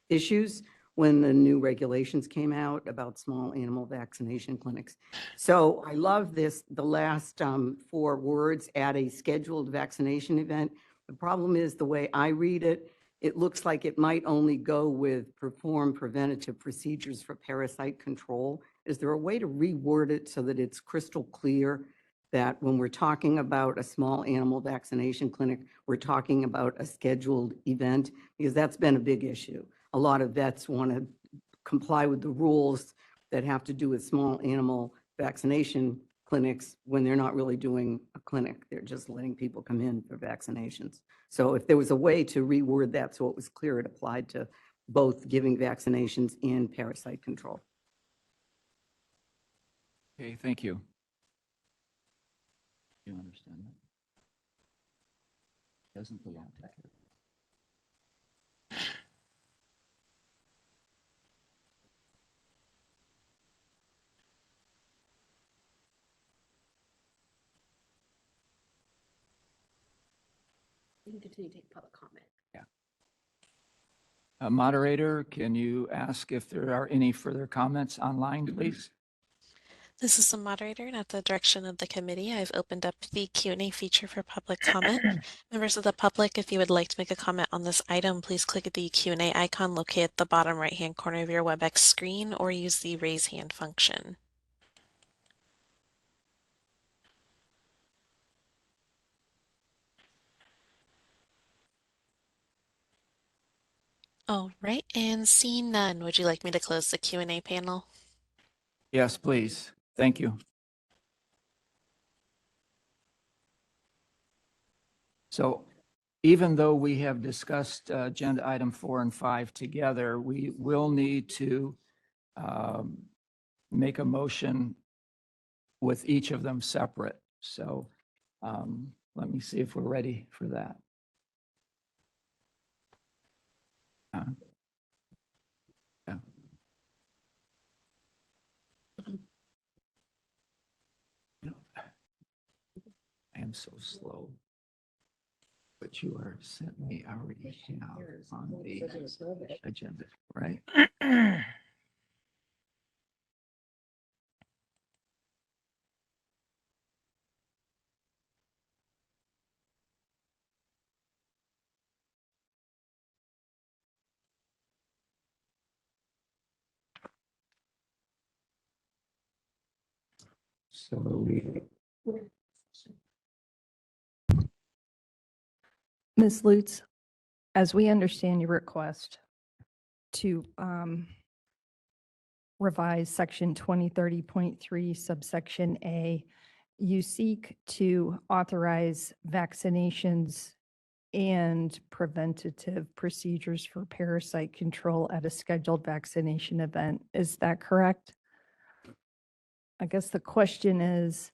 issues when the new regulations came out about small animal vaccination clinics. So I love this, the last 4 words, at a scheduled vaccination event. The problem is the way I read it, it looks like it might only go with perform preventative procedures for parasite control. Is there a way to reword it so that it's crystal clear that when we're talking about a small animal vaccination clinic, we're talking about a scheduled event? Because that's been a big issue. A lot of vets want to comply with the rules that have to do with small animal vaccination clinics when they're not really doing a clinic. They're just letting people come in for vaccinations. So if there was a way to reword that so it was clear it applied to both giving vaccinations and parasite control. Okay, thank you. You understand that? Doesn't belong to that. We can continue to take public comment. Moderator, can you ask if there are any further comments online, please? This is the moderator, and at the direction of the committee, I've opened up the Q&A feature for public comment. Members of the public, if you would like to make a comment on this item, please click the Q&A icon located at the bottom right-hand corner of your WebEx screen, or use the raise hand function. All right, and seeing none, would you like me to close the Q&A panel? Yes, please. Thank you. So even though we have discussed agenda item 4 and 5 together, we will need to make a motion with each of them separate. So let me see if we're ready for that. Yeah. I am so slow. But you are certainly already have on the agenda, right? So we. Ms. Lutz, as we understand your request to revise section 2030.3 subsection A, you seek to authorize vaccinations and preventative procedures for parasite control at a scheduled vaccination event. Is that correct? I guess the question is,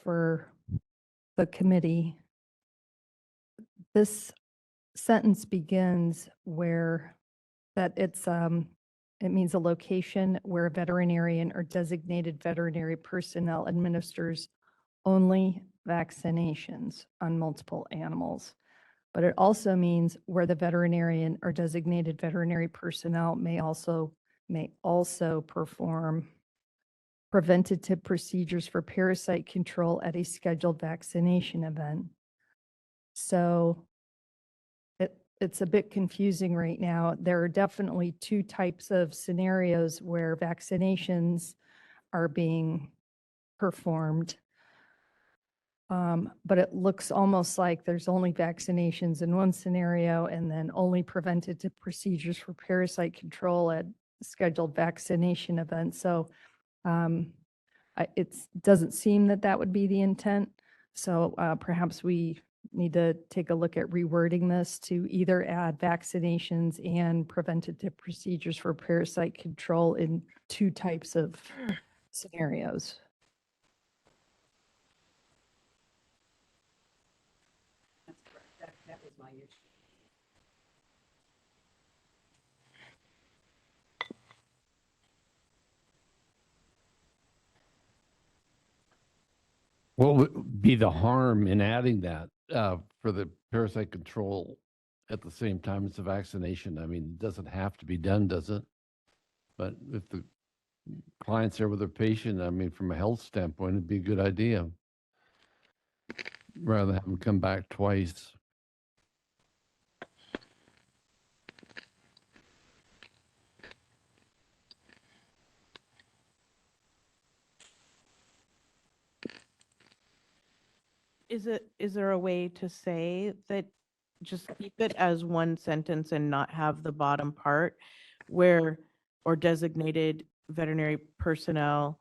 for the committee, this sentence begins where that it means a location where a veterinarian or designated veterinary personnel administers only vaccinations on multiple animals. But it also means where the veterinarian or designated veterinary personnel may also perform preventative procedures for parasite control at a scheduled vaccination event. So it's a bit confusing right now. There are definitely two types of scenarios where vaccinations are being performed. But it looks almost like there's only vaccinations in one scenario and then only preventative procedures for parasite control at scheduled vaccination events. So it doesn't seem that that would be the intent. So perhaps we need to take a look at rewording this to either add vaccinations and preventative procedures for parasite control in two types of scenarios. That's correct. That was my issue. What would be the harm in adding that for the parasite control at the same time as the vaccination? I mean, it doesn't have to be done, does it? But if the client's there with their patient, I mean, from a health standpoint, it'd be a good idea rather than have them come back twice. Is there a way to say that just keep it as one sentence and not have the bottom part where, or designated veterinary personnel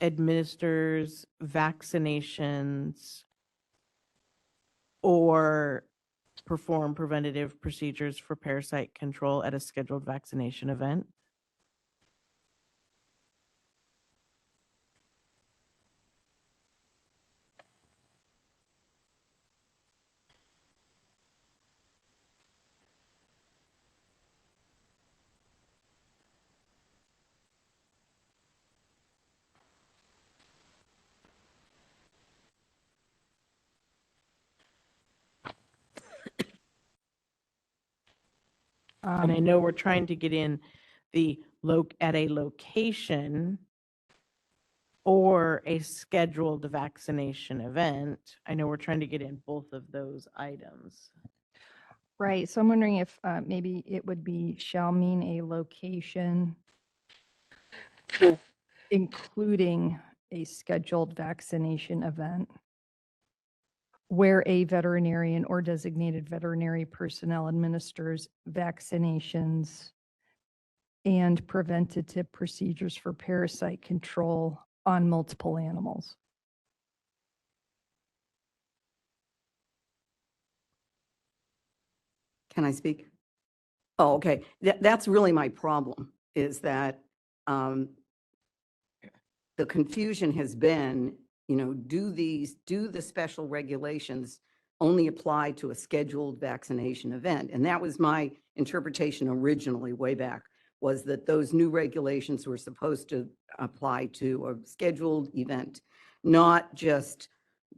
administers vaccinations or perform preventative procedures for parasite control at a scheduled vaccination event? And I know we're trying to get in the at a location or a scheduled vaccination event. I know we're trying to get in both of those items. Right, so I'm wondering if maybe it would be shall mean a location including a scheduled vaccination event where a veterinarian or designated veterinary personnel administers vaccinations and preventative procedures for parasite control on multiple animals. Can I speak? Oh, okay. That's really my problem, is that the confusion has been, do the special regulations only apply to a scheduled vaccination event? And that was my interpretation originally, way back, was that those new regulations were supposed to apply to a scheduled event, not just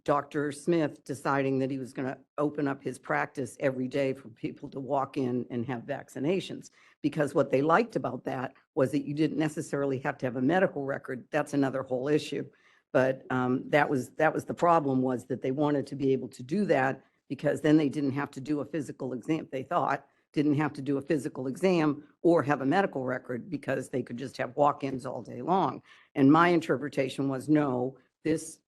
Dr. Smith deciding that he was going to open up his practice every day for people to walk in and have vaccinations. Because what they liked about that was that you didn't necessarily have to have a medical record. That's another whole issue. But that was the problem, was that they wanted to be able to do that, because then they didn't have to do a physical exam. They thought didn't have to do a physical exam or have a medical record, because they could just have walk-ins all day long. And my interpretation was, no, this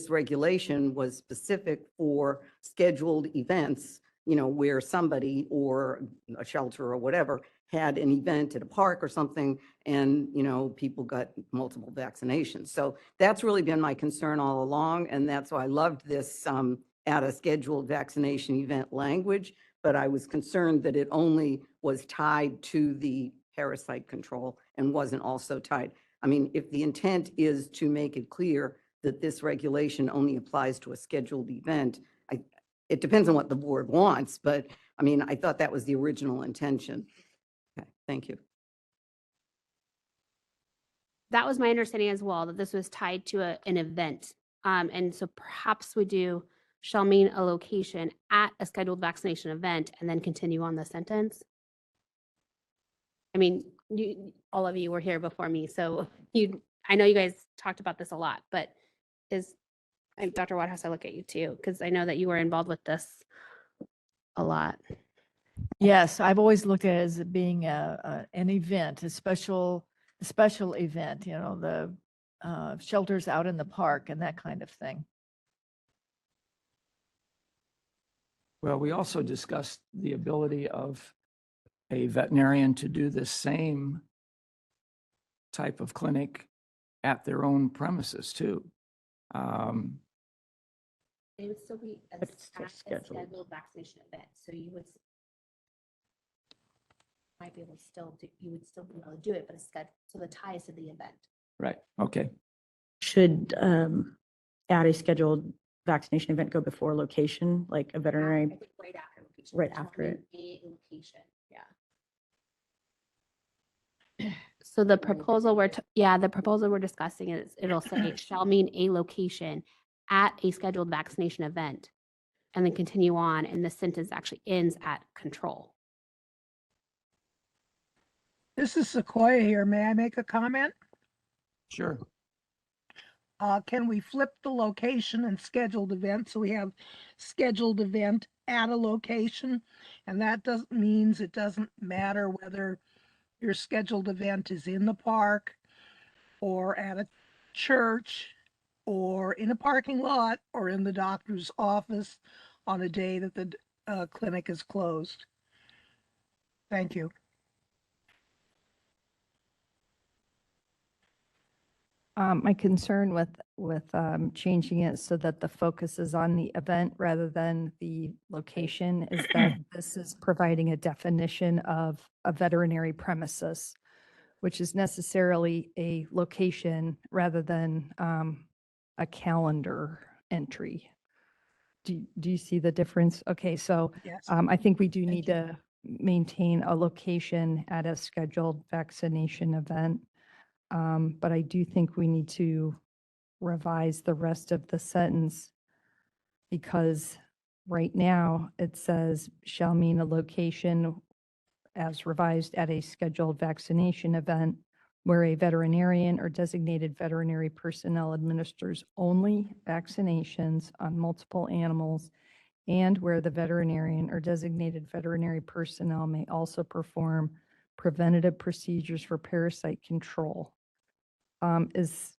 regulation was specific for scheduled events, where somebody or a shelter or whatever had an event at a park or something, and, people got multiple vaccinations. So that's really been my concern all along. And that's why I loved this at a scheduled vaccination event language. But I was concerned that it only was tied to the parasite control and wasn't also tied. I mean, if the intent is to make it clear that this regulation only applies to a scheduled event, it depends on what the board wants, but I mean, I thought that was the original intention. Okay, thank you. That was my understanding as well, that this was tied to an event. And so perhaps we do shall mean a location at a scheduled vaccination event and then continue on the sentence. I mean, all of you were here before me, so I know you guys talked about this a lot, but Dr. Waterhouse, I look at you too, because I know that you were involved with this a lot. Yes, I've always looked at it as it being an event, a special event, the shelters out in the park and that kind of thing. Well, we also discussed the ability of a veterinarian to do the same type of clinic at their own premises too. It would still be But it's still at a scheduled. scheduled vaccination event, so you would might be able to you would still be able to do it, but it's scheduled, so the tie is to the event. Right, okay. Should at a scheduled vaccination event go before location, like a I veterinary? think right after location. Right It shall after mean a location, yeah. So the proposal the proposal we're discussing is, it'll say shall mean a location at a scheduled vaccination event, and then continue on, and the sentence actually ends at control. This is Sequoia here. May I make a comment? Sure. Can we flip the location and scheduled event? So we have scheduled event at a location, and that means it doesn't matter whether your scheduled event is in the park or at a church or in a parking lot or in the doctor's office on a day that the clinic is closed. Thank you. My concern with changing it so that the focus is on the event rather than the location is that this is providing a definition of a veterinary premises, which is necessarily a location rather than a calendar entry. Do you see the difference? Okay, so Yes. I think we do Thank need you. to maintain a location at a scheduled vaccination event. But I do think we need to revise the rest of the sentence because right now it says shall mean a location as revised at a scheduled vaccination event where a veterinarian or designated veterinary personnel administers only vaccinations on multiple animals and where the veterinarian or designated veterinary personnel may also perform preventative procedures for parasite control. Is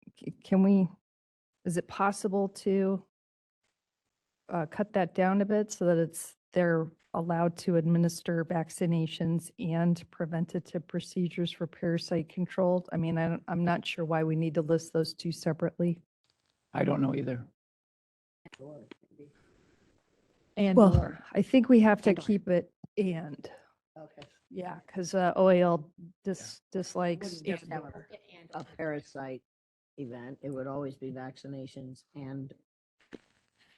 it possible to cut that down a bit so that they're allowed to administer vaccinations and preventative procedures for parasite control? I mean, I'm not sure why we need to list those two separately. I don't know either. And Well, I think we have to keep it And, Okay. yeah, because OAL dislikes. Wouldn't just have a parasite event. It would always be vaccinations and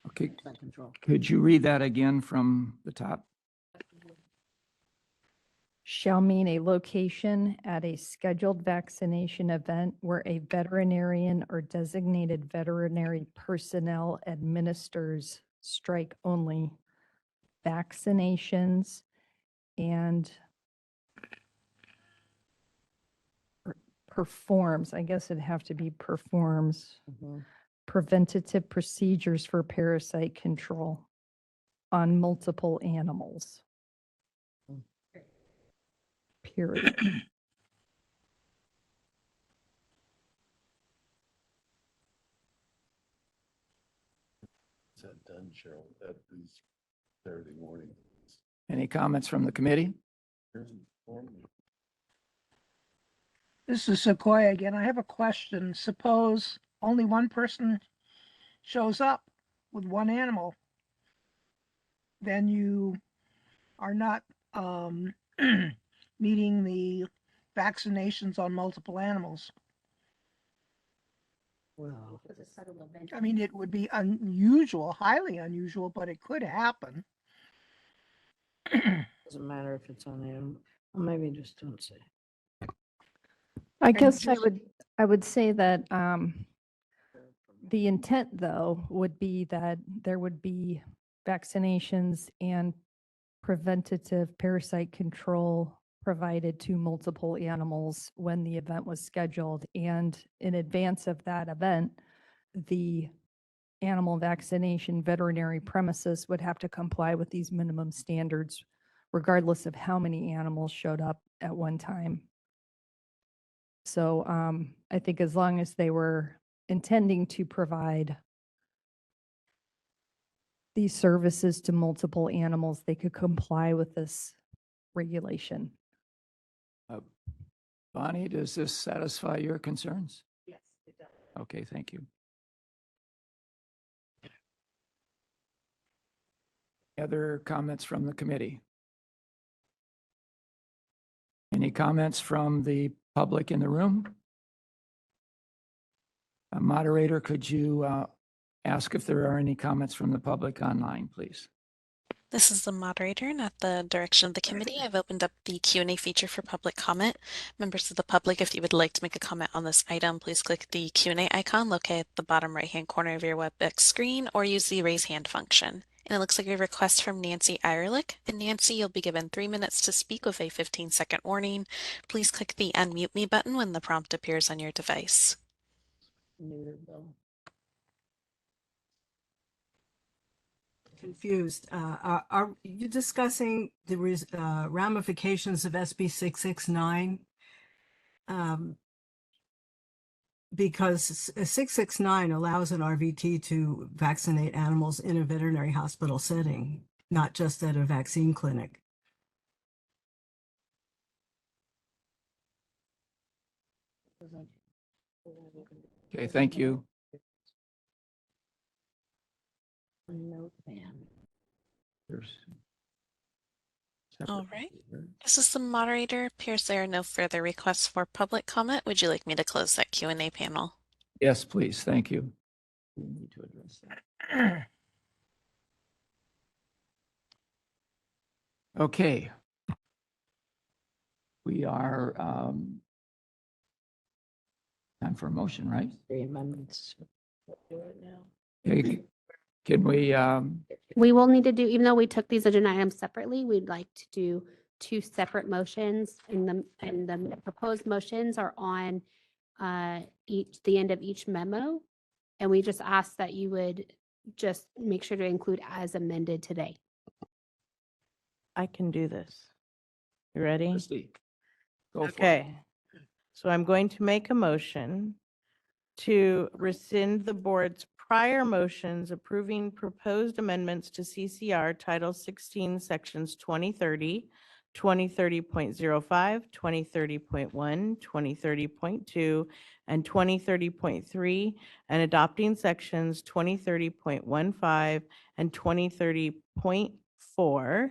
Okay, parasite control. could you read that again from the top? Shall mean a location at a scheduled vaccination event where a veterinarian or designated veterinary personnel administers strike only vaccinations and performs, I guess it'd have to be performs preventative procedures for parasite control on multiple animals. Period. Is that done, Cheryl? That is Saturday morning. Any comments from the committee? This is Sequoia again. I have a question. Suppose only one person shows up with one animal, then you are not meeting the vaccinations on multiple animals. Well, I mean, it would be unusual, highly unusual, but it could happen. doesn't matter if it's on animal. Well, maybe just don't say. I And guess just- I would say that the intent, though, would be that there would be vaccinations and preventative parasite control provided to multiple animals when the event was scheduled. And in advance of that event, the animal vaccination veterinary premises would have to comply with these minimum standards, regardless of how many animals showed up at one time. So I think as long as they were intending to provide these services to multiple animals, they could comply with this regulation. Bonnie, does this satisfy your concerns? Yes, it does. Okay, thank you. Other comments from the committee? Any comments from the public in the room? Moderator, could you ask if there are any comments from the public online, please? This is the moderator, and at the direction of the committee, I've opened up the Q&A feature for public comment. Members of the public, if you would like to make a comment on this item, please click the Q&A icon located at the bottom right-hand corner of your WebEx screen, or use the raise hand function. And it looks like a request from Nancy Eierlich. And Nancy, you'll be given 3 minutes to speak with a 15-second warning. Please click the Unmute Me button when the prompt appears on your device. Neuter bill. Confused. Are you discussing the ramifications of SB 669? Because 669 allows an RVT to vaccinate animals in a veterinary hospital setting, not just at a vaccine clinic. Okay, thank you. Note ban. All right. This is the moderator. Appears there are no further requests for public comment. Would you like me to close that Q&A panel? Yes, please. Thank you. We need to address that. Okay. We are time for a motion, right? 3 amendments. Do it now. Okay, can we, We will need to do, even though we took these agenda items separately, we'd like to do 2 separate motions, and the proposed motions are on the end of each memo. And we just ask that you would just make sure to include as amended today. I can do this. You ready? Christie, go for it. Okay. So I'm going to make a motion to rescind the board's prior motions approving proposed amendments to CCR Title 16, Sections 2030, 2030.05, 2030.1, 2030.2, and 2030.3, and adopting Sections 2030.15 and 2030.4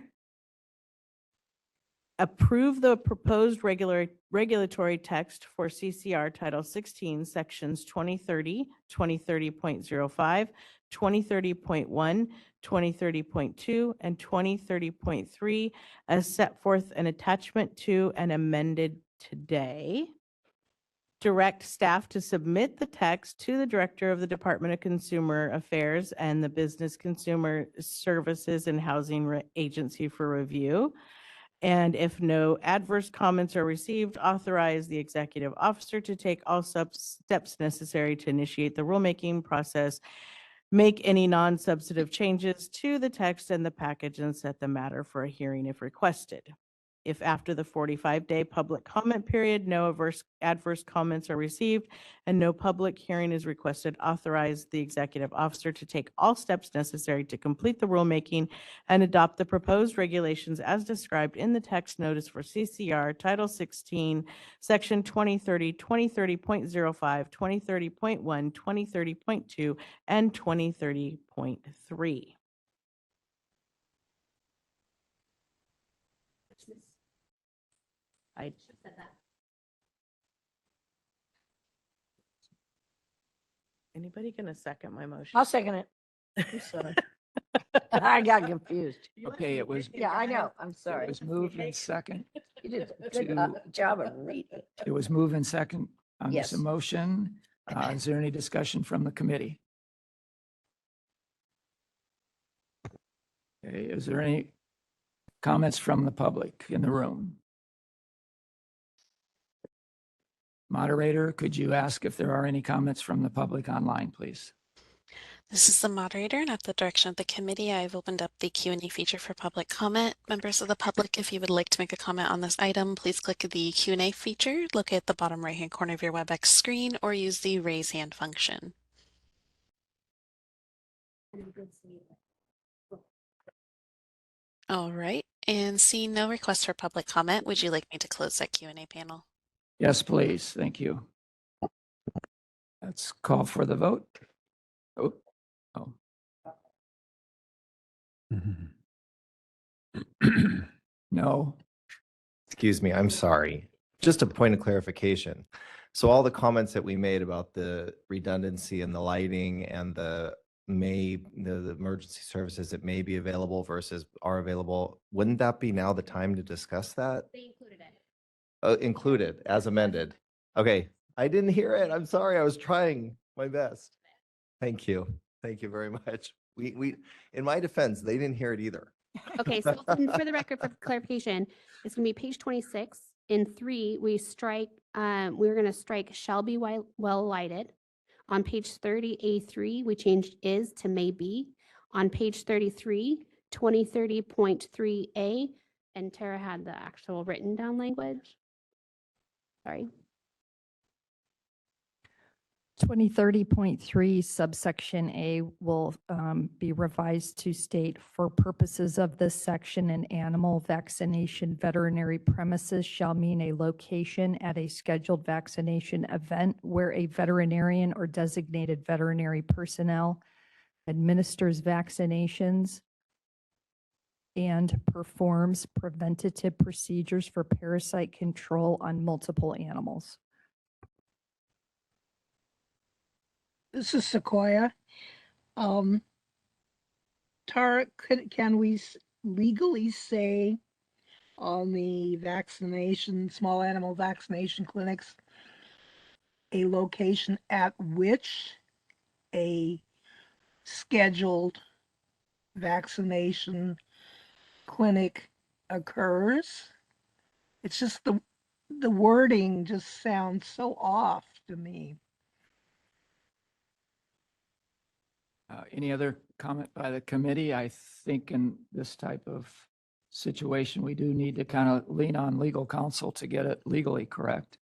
approve the proposed regulatory text for CCR Title 16, Sections 2030, 2030.05, 2030.1, 2030.2, and 2030.3 as set forth in attachment 2 and amended today. Direct staff to submit the text to the Director of the Department of Consumer Affairs and the Business Consumer Services and Housing Agency for review. And if no adverse comments are received, authorize the executive officer to take all steps necessary to initiate the rulemaking process, make any non-substantive changes to the text and the package, and set the matter for a hearing if requested. If after the 45-day public comment period, no adverse comments are received and no public hearing is requested, authorize the executive officer to take all steps necessary to complete the rulemaking and adopt the proposed regulations as described in the text notice for CCR Title 16, Section 2030, 2030.05, 2030.1, 2030.2, and 2030.3. I Anybody gonna second my motion? I'll second it. I'm sorry. I got confused. Okay, it was, Yeah, I know. I'm it sorry. was moved in second. You did a good to- job of reading. It was moved in second on this Yes. motion. Is there any discussion from the committee? Okay, is there any comments from the public in the room? Moderator, could you ask if there are any comments from the public online, please? This is the moderator, and at the direction of the committee, I've opened up the Q&A feature for public comment. Members of the public, if you would like to make a comment on this item, please click the Q&A feature located at the bottom right-hand corner of your WebEx screen, or use the raise hand function. All right, and seeing no requests for public comment, would you like me to close that Q&A panel? Yes, please. Thank you. Let's call for the vote. Oh, oh. No. Excuse me, I'm sorry. Just a point of clarification. So all the comments that we made about the redundancy and the lighting and the emergency services that may be available versus are available, wouldn't that be now the time to discuss that? They included it. Included as amended. Okay, I didn't hear it. I'm sorry. I was trying my best. Thank you. Thank you very much. We, in my defense, they didn't hear it either. Okay, so for the record, for clarification, it's gonna be page 26. In 3, we strike, we're gonna strike shall be well lighted. On page 30, A3, we changed is to may be. On page 33, 2030.3A, and Tara had the actual written down language. Sorry. 2030.3 subsection A will be revised to state, for purposes of this section, an animal vaccination veterinary premises shall mean a location at a scheduled vaccination event where a veterinarian or designated veterinary personnel administers vaccinations and performs preventative procedures for parasite control on multiple animals. This is Sequoia. Tara, can we legally say on the small animal vaccination clinics, a location at which a scheduled vaccination clinic occurs? It's just the wording just sounds so off to me. Any other comment by the committee? I think in this type of situation, we do need to kind of lean on legal counsel to get it legally correct.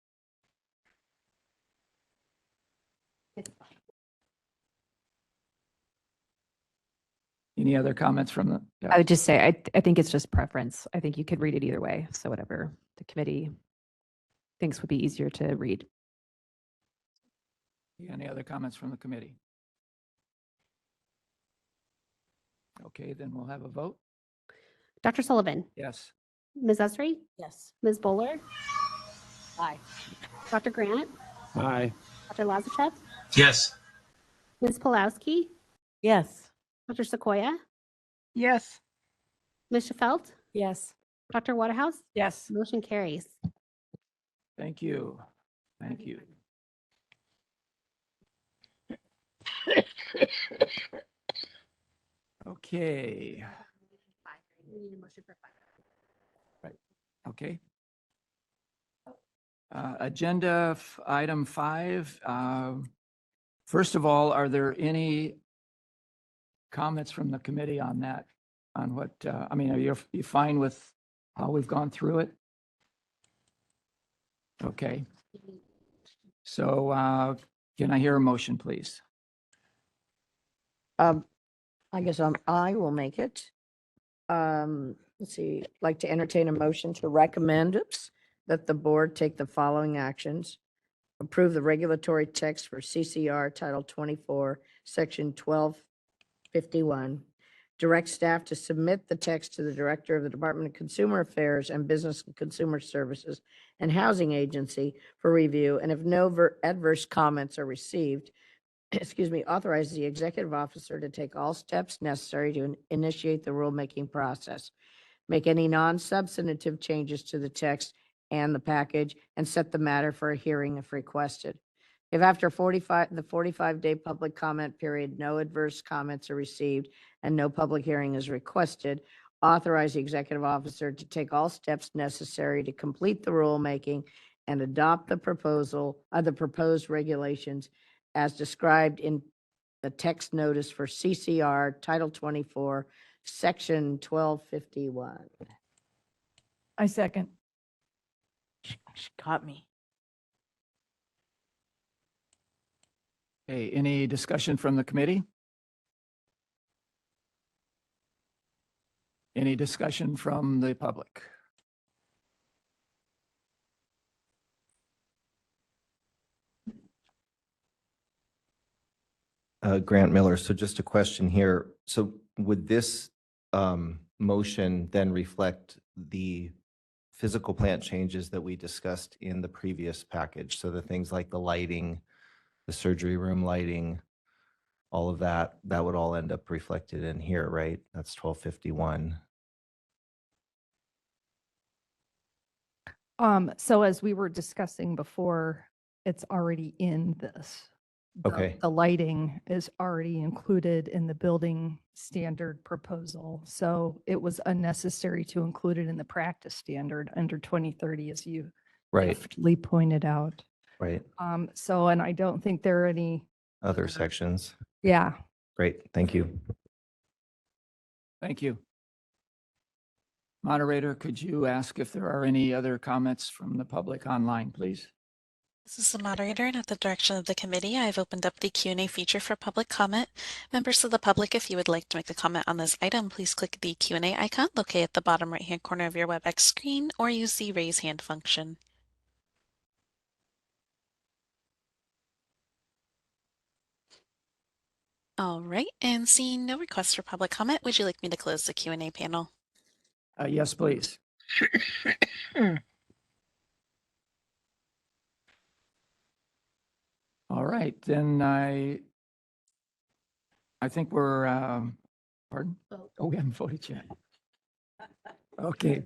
Any other comments from the? I would just say, I think it's just preference. I think you could read it either way. So whatever the committee thinks would be easier to read. Any other comments from the committee? Okay, then we'll have a vote. Dr. Sullivan, Yes. Ms. Esri, Yes. Ms. Bowler, Aye. Dr. Grant, Aye. Dr. Lazachev, Yes. Ms. Pulowski, Yes. Dr. Sequoia, Yes. Ms. Shefelt, Yes. Dr. Waterhouse. Yes. Motion carries. Thank you. Thank you. Okay. Right. Okay. Agenda item 5. First of all, are there any comments from the committee on that? On what, I mean, are you fine with how we've gone through it? Okay. So can I hear a motion, please? I guess I will make it. Let's see, I'd like to entertain a motion to recommend, that the board take the following actions. Approve the regulatory text for CCR Title 24, Section 1251. Direct staff to submit the text to the Director of the Department of Consumer Affairs and Business and Consumer Services and Housing Agency for review, and if no adverse comments are received, excuse me, authorize the executive officer to take all steps necessary to initiate the rulemaking process, make any non-substantive changes to the text and the package, and set the matter for a hearing if requested. If after the 45-day public comment period, no adverse comments are received and no public hearing is requested, authorize the executive officer to take all steps necessary to complete the rulemaking and adopt the proposed regulations as described in the text notice for CCR Title 24, Section 1251. I second. She caught me. Okay, any discussion from the committee? Any discussion from the public? Grant Miller, so just a question here. So would this motion then reflect the physical plant changes that we discussed in the previous package? So the things like the lighting, the surgery room lighting, all of that, that would all end up reflected in here, right? That's 1251. So as we were discussing before, it's already in this. Okay. The lighting is already included in the building standard proposal. So it was unnecessary to include it in the practice standard under 2030, as you Right, deftly pointed out. right. So, and I don't think there are any, Other sections. yeah. Great, thank you. Thank you. Moderator, could you ask if there are any other comments from the public online, please? This is the moderator, and at the direction of the committee, I've opened up the Q&A feature for public comment. Members of the public, if you would like to make a comment on this item, please click the Q&A icon located at the bottom right-hand corner of your WebEx screen, or use the raise hand function. All right, and seeing no requests for public comment, would you like me to close the Q&A panel? Yes, please. All right, then I think we're, pardon? Oh, we haven't voted yet. Okay,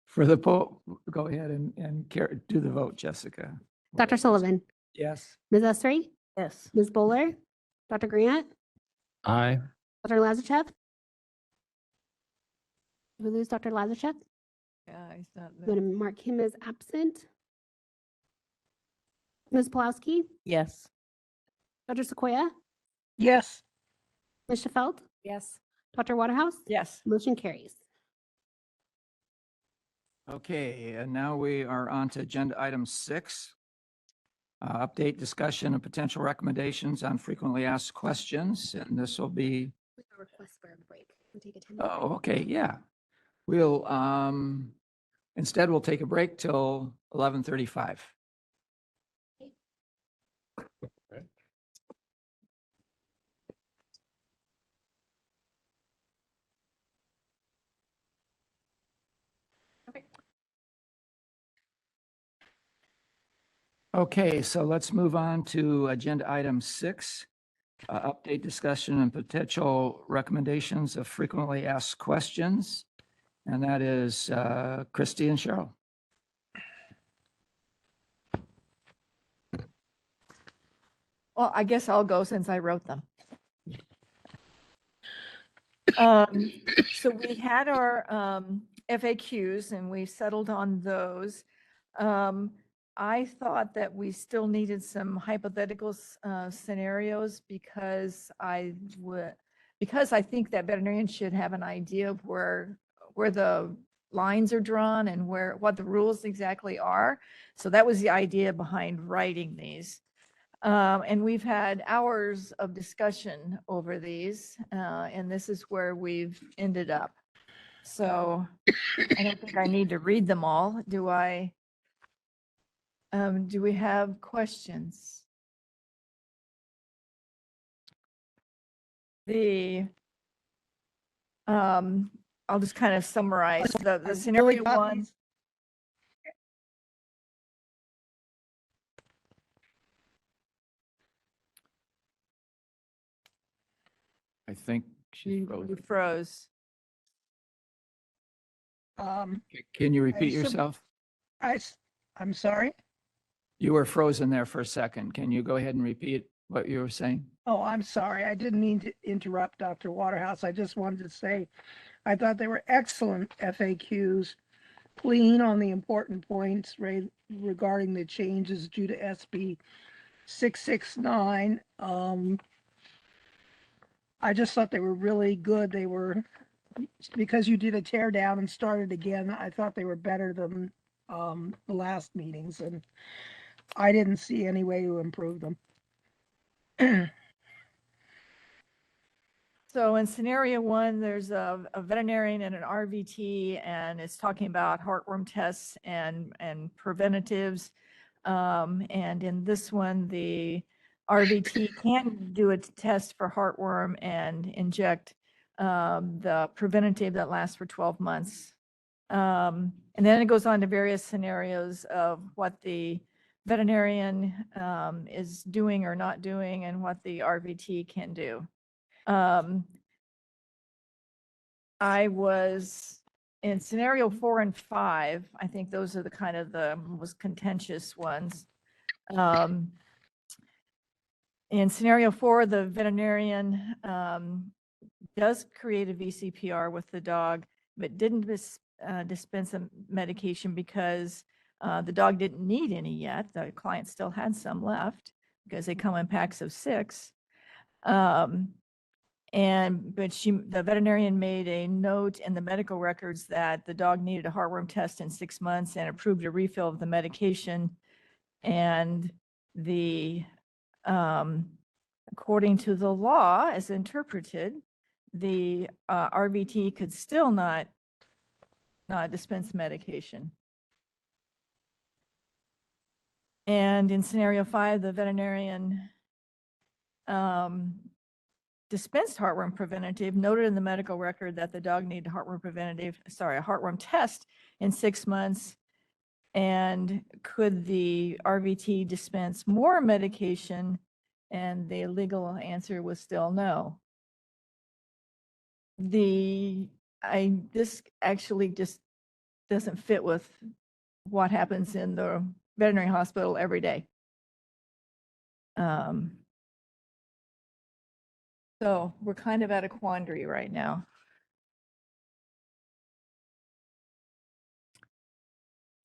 for the poll, go ahead and do the vote, Jessica. Dr. Sullivan, Yes. Ms. Esri, Yes. Ms. Bowler, Dr. Grant, Aye. Dr. Lazachev. Did we lose Dr. Lazachev? Yeah, he's not I'm going to mark him as absent. Ms. Pulowski, Yes. Dr. Sequoia, Yes. Ms. Shefelt, Yes. Dr. Waterhouse. Yes. Motion carries. Okay, and now we are on to agenda item 6. Update, discussion, and potential recommendations on frequently asked questions, and this will be. With a request for a break. We'll take a 10 Oh, okay, yeah. We'll, instead we'll take a break till 11:35. Okay, so let's move on to agenda item 6. Update discussion and potential recommendations of frequently asked questions. And that is Christy and Cheryl. Well, I guess I'll go since I wrote them. So we had our FAQs and we settled on those. I thought that we still needed some hypothetical scenarios because I think that veterinarians should have an idea of where the lines are drawn and what the rules exactly are. So that was the idea behind writing these. And we've had hours of discussion over these, and this is where we've ended up. So I don't think I need to read them all. Do we have questions? I'll just kind of summarize the scenario one. I think she You froze. Can you repeat I sub- yourself? I'm sorry. You were frozen there for a second. Can you go ahead and repeat what you were saying? Oh, I'm sorry. I didn't mean to interrupt Dr. Waterhouse. I just wanted to say, I thought they were excellent FAQs, clean on the important points regarding the changes due to SB 669. I just thought they were really good. They were, because you did a tear down and started again, I thought they were better than the last meetings, and I didn't see any way to improve them. So in scenario one, there's a veterinarian and an RVT, and it's talking about heartworm tests and preventatives. And in this one, the RVT can do a test for heartworm and inject the preventative that lasts for 12 months. And then it goes on to various scenarios of what the veterinarian is doing or not doing and what the RVT can do. I was in scenario 4 and 5. I think those are the kind of the most contentious ones. In scenario 4, the veterinarian does create a VCPR with the dog, but didn't dispense a medication because the dog didn't need any yet. The client still had some left because they come in packs of 6. But the veterinarian made a note in the medical records that the dog needed a heartworm test in 6 months and approved a refill of the medication. And according to the law as interpreted, the RVT could still not dispense medication. And in scenario 5, the veterinarian dispensed heartworm preventative, noted in the medical record that the dog needed a heartworm test in 6 months. And could the RVT dispense more medication? And the legal answer was still no. This actually just doesn't fit with what happens in the veterinary hospital every day. So we're kind of at a quandary right now.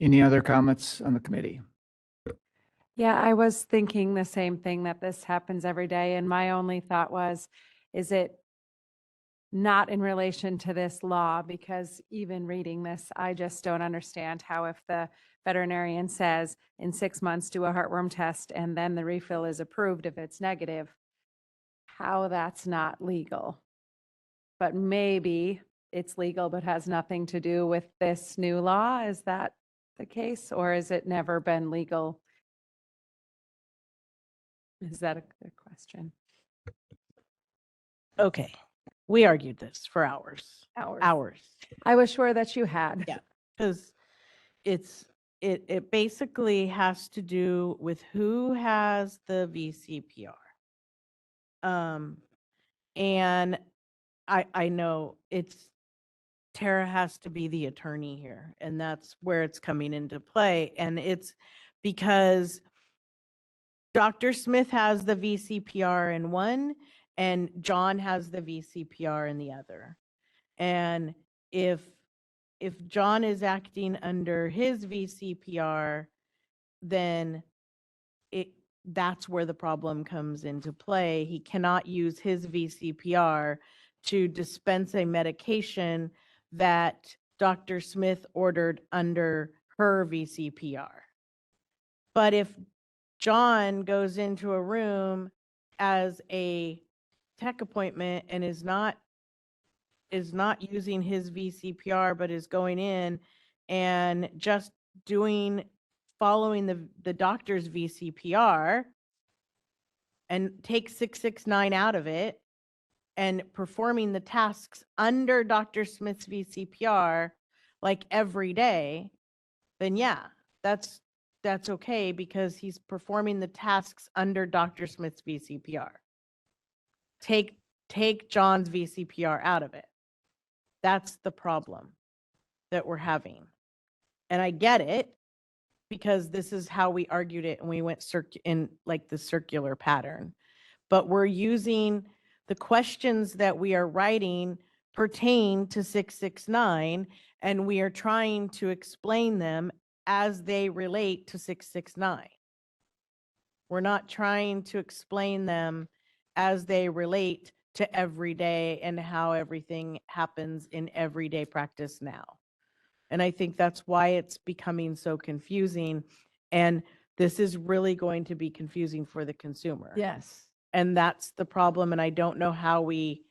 Any other comments on the committee? Yeah, I was thinking the same thing, that this happens every day. And my only thought was, is it not in relation to this law? Because even reading this, I just don't understand how, if the veterinarian says in 6 months, do a heartworm test, and then the refill is approved if it's negative, how that's not legal. But maybe it's legal, but has nothing to do with this new law. Is that the case, or has it never been legal? Is that a good question? Okay, we argued this for hours. Hours. Hours. I was sure that you had. Yeah, because it's it basically has to do with who has the VCPR. And I know Tara has to be the attorney here, and that's where it's coming into play. And it's because Dr. Smith has the VCPR in one and John has the VCPR in the other. And if John is acting under his VCPR, then that's where the problem comes into play. He cannot use his VCPR to dispense a medication that Dr. Smith ordered under her VCPR. But if John goes into a room as a tech appointment and is not using his VCPR, but is going in and just following the doctor's VCPR and take 669 out of it and performing the tasks under Dr. Smith's VCPR like every day, then yeah, that's okay because he's performing the tasks under Dr. Smith's VCPR. Take John's VCPR out of it. That's the problem that we're having. And I get it because this is how we argued it and we went in like the circular pattern. But we're using the questions that we are writing pertain to 669 and we are trying to explain them as they relate to 669. We're not trying to explain them as they relate to every day and how everything happens in everyday practice now. And I think that's why it's becoming so confusing. And this is really going to be confusing for the consumer. Yes. And that's the problem. And I don't know how we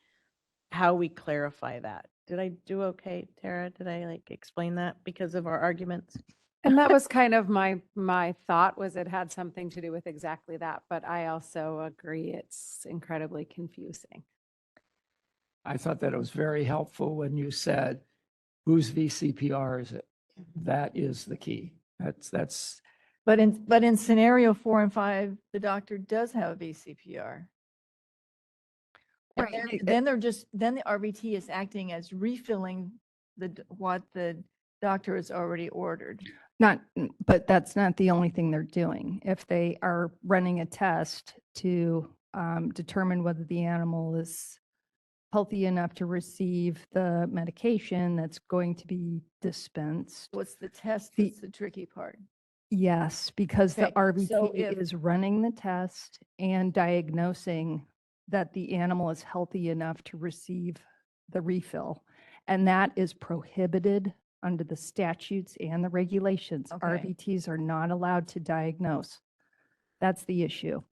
clarify that. Did I do okay, Tara? Did I explain that because of our arguments? And that was kind of my thought was it had something to do with exactly that, but I also agree it's incredibly confusing. I thought that it was very helpful when you said, whose VCPR is it? That is the key. That's. But in scenario 4 and 5, the doctor does have a VCPR. And Right. then the RVT is acting as refilling what the doctor has already ordered. But that's not the only thing they're doing. If they are running a test to determine whether the animal is healthy enough to receive the medication that's going to be dispensed. What's the test? The- That's the tricky part. Yes, because the Okay, so RVT is running the test and diagnosing that the animal is healthy enough to receive the refill. And that is prohibited under the statutes and the regulations. Okay. RVTs are not allowed to diagnose. That's the issue.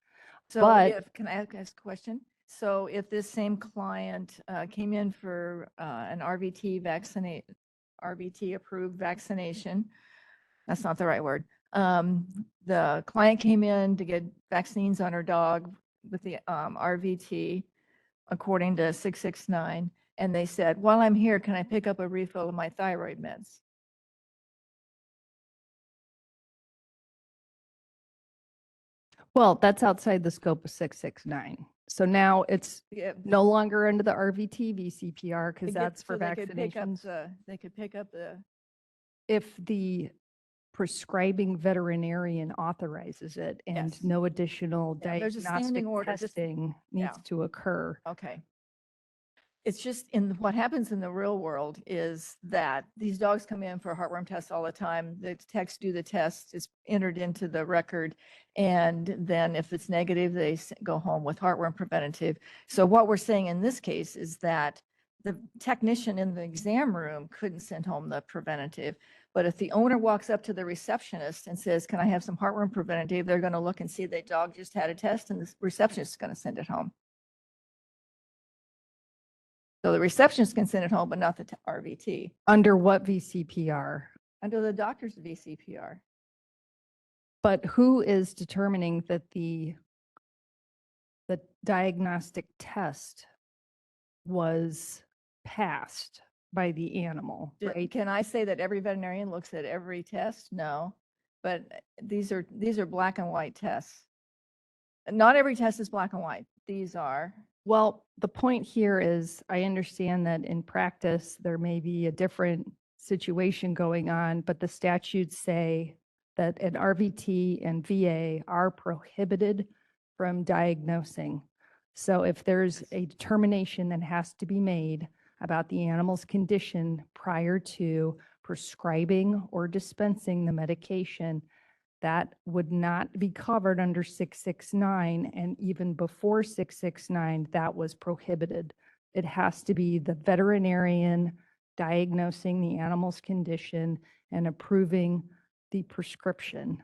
So But- can I ask a question? So if this same client came in for an RVT approved vaccination, that's not the right word. The client came in to get vaccines on her dog with the RVT according to 669. And they said, while I'm here, can I pick up a refill of my thyroid meds? Well, that's outside the scope of 669. So now it's Yeah. no longer under the RVT VCPR because They that's for they could pick up vaccinations. they could pick up the, If the prescribing veterinarian authorizes it and Yes. no additional Yeah, there's a diagnostic standing order, just- testing needs yeah. to occur. okay. It's just what happens in the real world is that these dogs come in for heartworm tests all the time. The techs do the test, it's entered into the record. And then if it's negative, they go home with heartworm preventative. So what we're saying in this case is that the technician in the exam room couldn't send home the preventative. But if the owner walks up to the receptionist and says, can I have some heartworm preventative? They're going to look and see the dog just had a test and the receptionist is going to send it home. So the receptionist can send it home, but not the RVT, Under what VCPR? under the doctor's VCPR. But who is determining that the diagnostic test was passed by the animal, right? Can I say that every veterinarian looks at every test? No. but these are black and white tests. Not every test is black and white. These are. Well, the point here is I understand that in practice, there may be a different situation going on, but the statutes say that an RVT and VA are prohibited from diagnosing. So if there's a determination that has to be made about the animal's condition prior to prescribing or dispensing the medication, that would not be covered under 669. And even before 669, that was prohibited. It has to be the veterinarian diagnosing the animal's condition and approving the prescription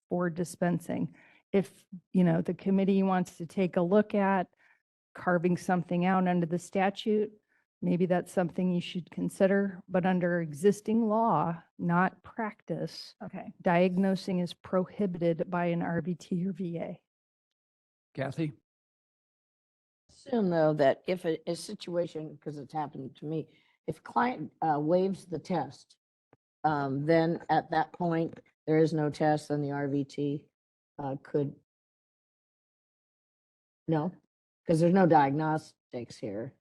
for dispensing. If, the committee wants to take a look at carving something out under the statute, maybe that's something you should consider, but under existing law, not practice, Okay. diagnosing is prohibited by an RVT or VA. Kathy? Assume though that if a situation, because it's happened to me, if client waives the test, then at that point, there is no test, then the RVT could, no, because there's no diagnostics here.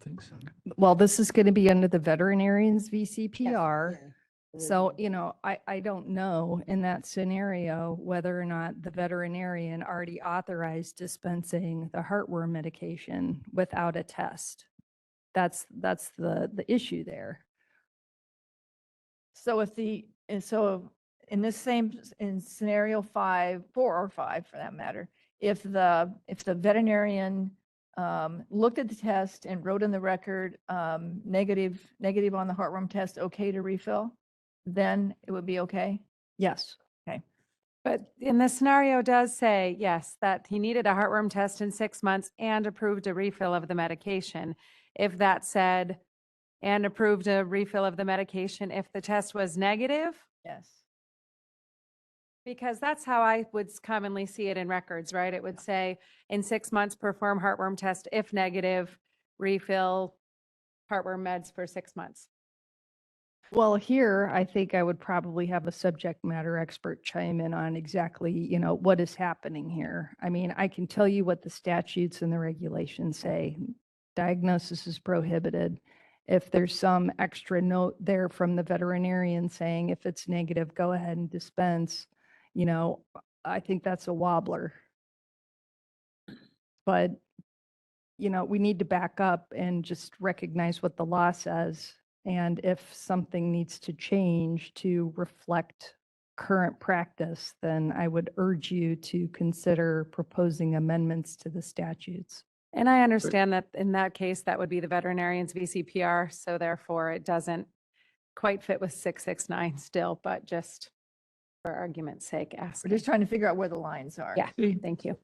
Think so. Well, this is going to be under the veterinarian's VCPR. Yeah. So, I don't know in that scenario whether or not the veterinarian already authorized dispensing the heartworm medication without a test. That's the issue there. So in this same, in scenario 4 or 5 for that matter, if the veterinarian looked at the test and wrote in the record, negative on the heartworm test, okay to refill, then it would be okay? Yes. But in the scenario does say, yes, that he needed a heartworm test in 6 months and approved a refill of the medication. If that said, and approved a refill of the medication if the test was negative, Yes. because that's how I would commonly see it in records, right? It would say, in 6 months, perform heartworm test. If negative, refill heartworm meds for 6 months. Well, here, I think I would probably have a subject matter expert chime in on exactly, what is happening here. I mean, I can tell you what the statutes and the regulations say. Diagnosis is prohibited. If there's some extra note there from the veterinarian saying if it's negative, go ahead and dispense, I think that's a wobbler. But, we need to back up and just recognize what the law says. And if something needs to change to reflect current practice, then I would urge you to consider proposing amendments to the statutes. And I understand that in that case, that would be the veterinarian's VCPR. So therefore, it doesn't quite fit with 669 still, but just for argument's sake, ask. We're just trying to figure out where the lines are. Yeah, thank you.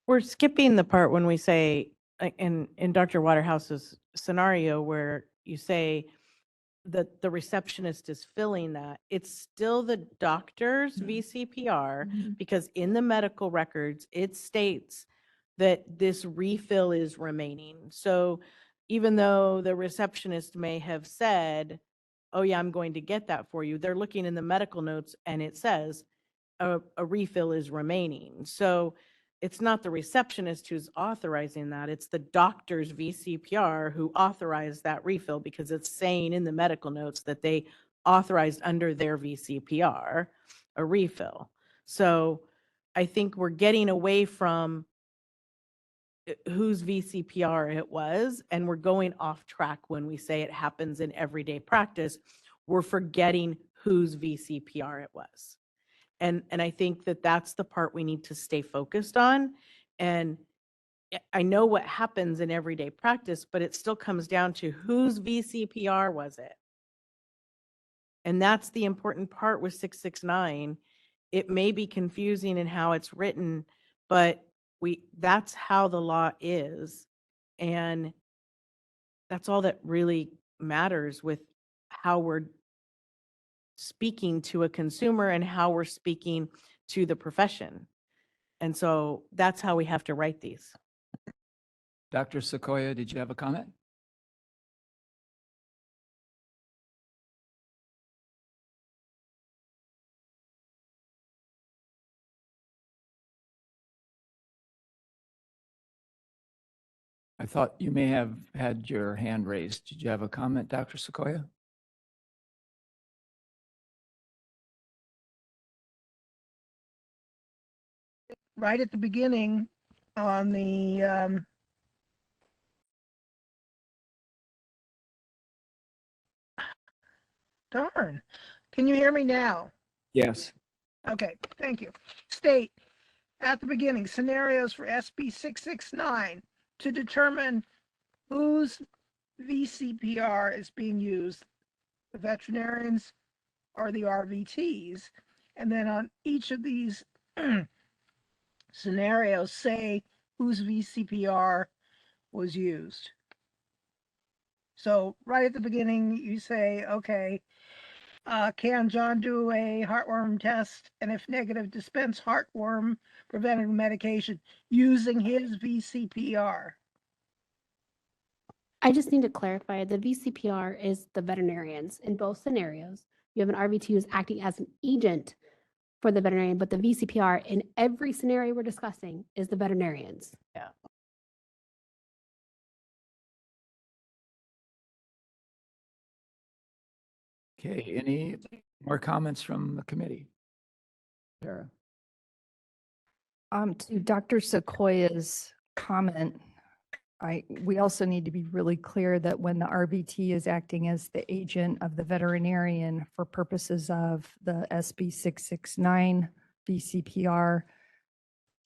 We're skipping the part when we say, in Dr. Waterhouse's scenario where you say that the receptionist is filling that, it's still the doctor's VCPR, because in the medical records, it states that this refill is remaining. So even though the receptionist may have said, oh yeah, I'm going to get that for you, they're looking in the medical notes and it says a refill is remaining. So it's not the receptionist who's authorizing that, it's the doctor's VCPR who authorized that refill, because it's saying in the medical notes that they authorized under their VCPR a refill. So I think we're getting away from whose VCPR it was, and we're going off track when we say it happens in everyday practice. We're forgetting whose VCPR it was. And I think that that's the part we need to stay focused on. And I know what happens in everyday practice, but it still comes down to whose VCPR was it? And that's the important part with 669. It may be confusing in how it's written, but that's how the law is. And that's all that really matters with how we're speaking to a consumer and how we're speaking to the profession. And so that's how we have to write these. Dr. Sequoia, did you have a comment? I thought you may have had your hand raised. Did you have a comment, Dr. Sequoia? Right at the beginning on the, darn, can you hear me now? Yes. Okay, thank you. State at the beginning, scenarios for SB 669 to determine whose VCPR is being used, the veterinarians or the RVTs. And then on each of these scenarios, say whose VCPR was used. So right at the beginning, you say, okay, can John do a heartworm test? And if negative, dispense heartworm preventative medication using his VCPR. I just need to clarify, the VCPR is the veterinarians in both scenarios. You have an RVT who's acting as an agent for the veterinarian, but the VCPR in every scenario we're discussing is the veterinarians. Yeah. Okay, any more comments from the committee? Sarah? To Dr. Sequoia's comment, we also need to be really clear that when the RVT is acting as the agent of the veterinarian for purposes of the SB 669 VCPR,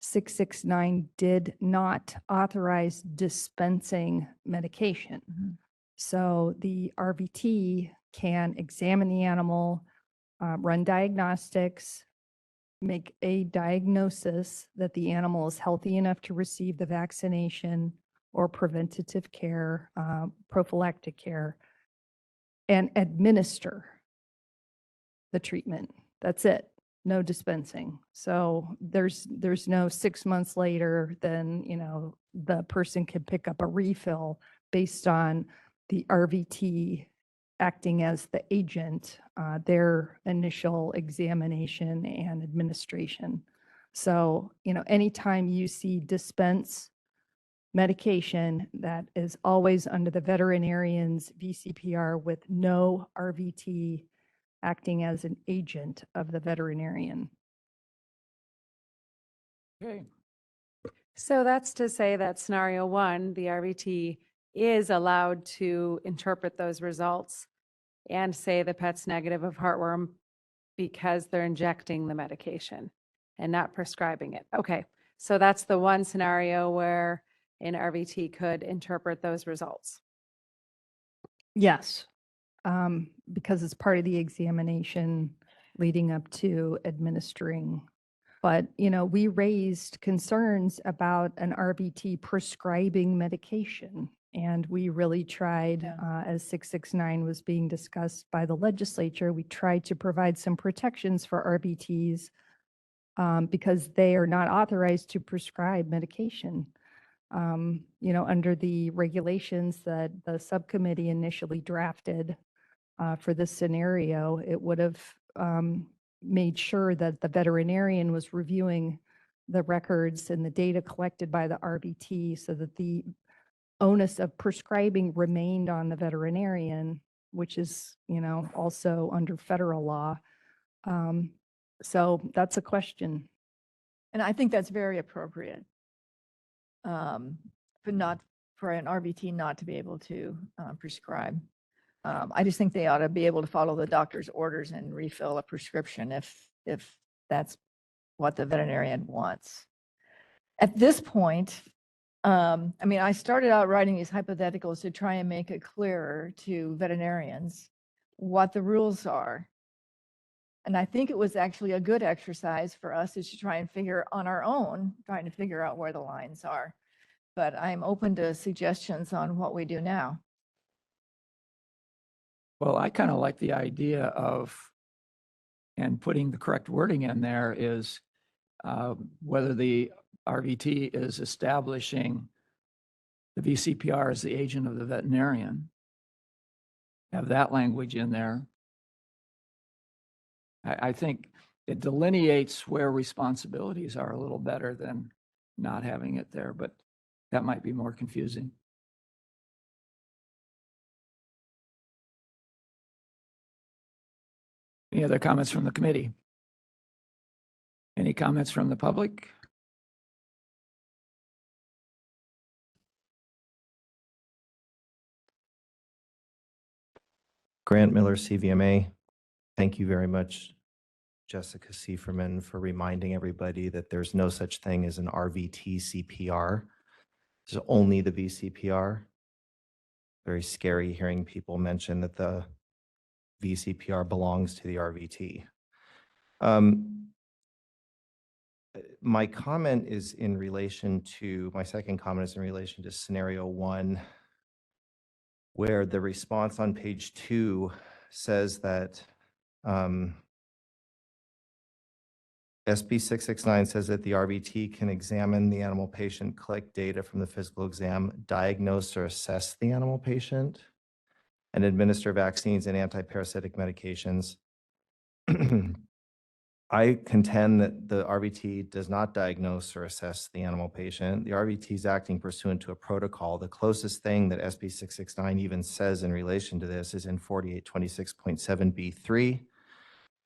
669 did not authorize dispensing medication. So the RVT can examine the animal, run diagnostics, make a diagnosis that the animal is healthy enough to receive the vaccination or preventative care, prophylactic care, and administer the treatment. That's it. No dispensing. So there's no 6 months later, then, the person can pick up a refill based on the RVT acting as the agent, their initial examination and administration. So, anytime you see dispense medication, that is always under the veterinarian's VCPR with no RVT acting as an agent of the veterinarian. Okay. So that's to say that scenario one, the RVT is allowed to interpret those results and say the pet's negative of heartworm because they're injecting the medication and not prescribing it. Okay, so that's the one scenario where an RVT could interpret those results. Yes, because it's part of the examination leading up to administering. But, we raised concerns about an RVT prescribing medication. And we really tried, as 669 was being discussed by the legislature, we tried to provide some protections for RVTs because they are not authorized to prescribe medication. Under the regulations that the subcommittee initially drafted for this scenario, it would have made sure that the veterinarian was reviewing the records and the data collected by the RVT so that the onus of prescribing remained on the veterinarian, which is, also under federal law. So that's a question. And I think that's very appropriate. For an RVT not to be able to prescribe. I just think they ought to be able to follow the doctor's orders and refill a prescription if that's what the veterinarian wants. At this point, I started out writing these hypotheticals to try and make it clearer to veterinarians what the rules are. And I think it was actually a good exercise for us is to try and figure on our own, trying to figure out where the lines are. But I'm open to suggestions on what we do now. Well, I kind of like the idea of, and putting the correct wording in there is whether the RVT is establishing the VCPR as the agent of the veterinarian. Have that language in there. I think it delineates where responsibilities are a little better than not having it there, but that might be more confusing. Any other comments from the committee? Any comments from the public? Grant Miller, CVMA. Thank you very much, Jessica Sieferman, for reminding everybody that there's no such thing as an RVT CPR. There's only the VCPR. Very scary hearing people mention that the VCPR belongs to the RVT. My comment is in relation to, my second comment is in relation to scenario 1, where the response on page 2 says that SB 669 says that the RVT can examine the animal patient, collect data from the physical exam, diagnose or assess the animal patient, and administer vaccines and antiparasitic medications. I contend that the RVT does not diagnose or assess the animal patient. The RVT is acting pursuant to a protocol. The closest thing that SB 669 even says in relation to this is in 4826.7b3.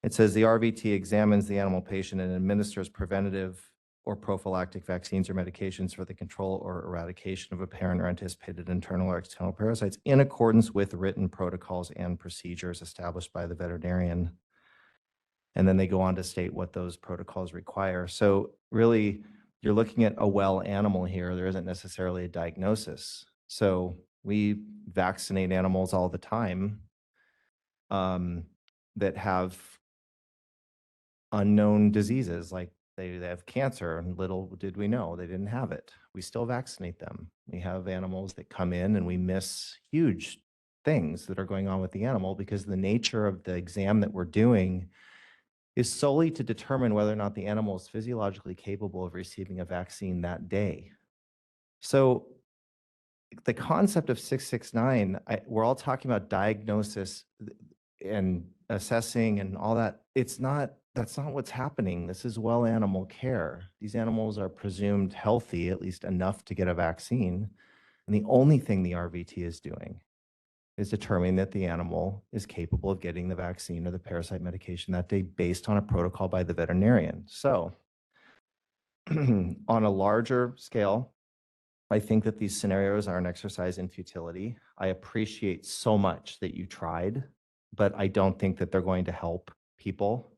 It says the RVT examines the animal patient and administers preventative or prophylactic vaccines or medications for the control or eradication of apparent or anticipated internal or external parasites in accordance with written protocols and procedures established by the veterinarian. And then they go on to state what those protocols require. So really, you're looking at a well animal here. There isn't necessarily a diagnosis. So we vaccinate animals all the time that have unknown diseases, like they have cancer, and little did we know they didn't have it. We still vaccinate them. We have animals that come in and we miss huge things that are going on with the animal because the nature of the exam that we're doing is solely to determine whether or not the animal is physiologically capable of receiving a vaccine that day. So the concept of 669, we're all talking about diagnosis and assessing and all that. That's not what's happening. This is well animal care. These animals are presumed healthy, at least enough to get a vaccine. And the only thing the RVT is doing is determining that the animal is capable of getting the vaccine or the parasite medication that day based on a protocol by the veterinarian. So on a larger scale, I think that these scenarios are an exercise in futility. I appreciate so much that you tried, but I don't think that they're going to help people.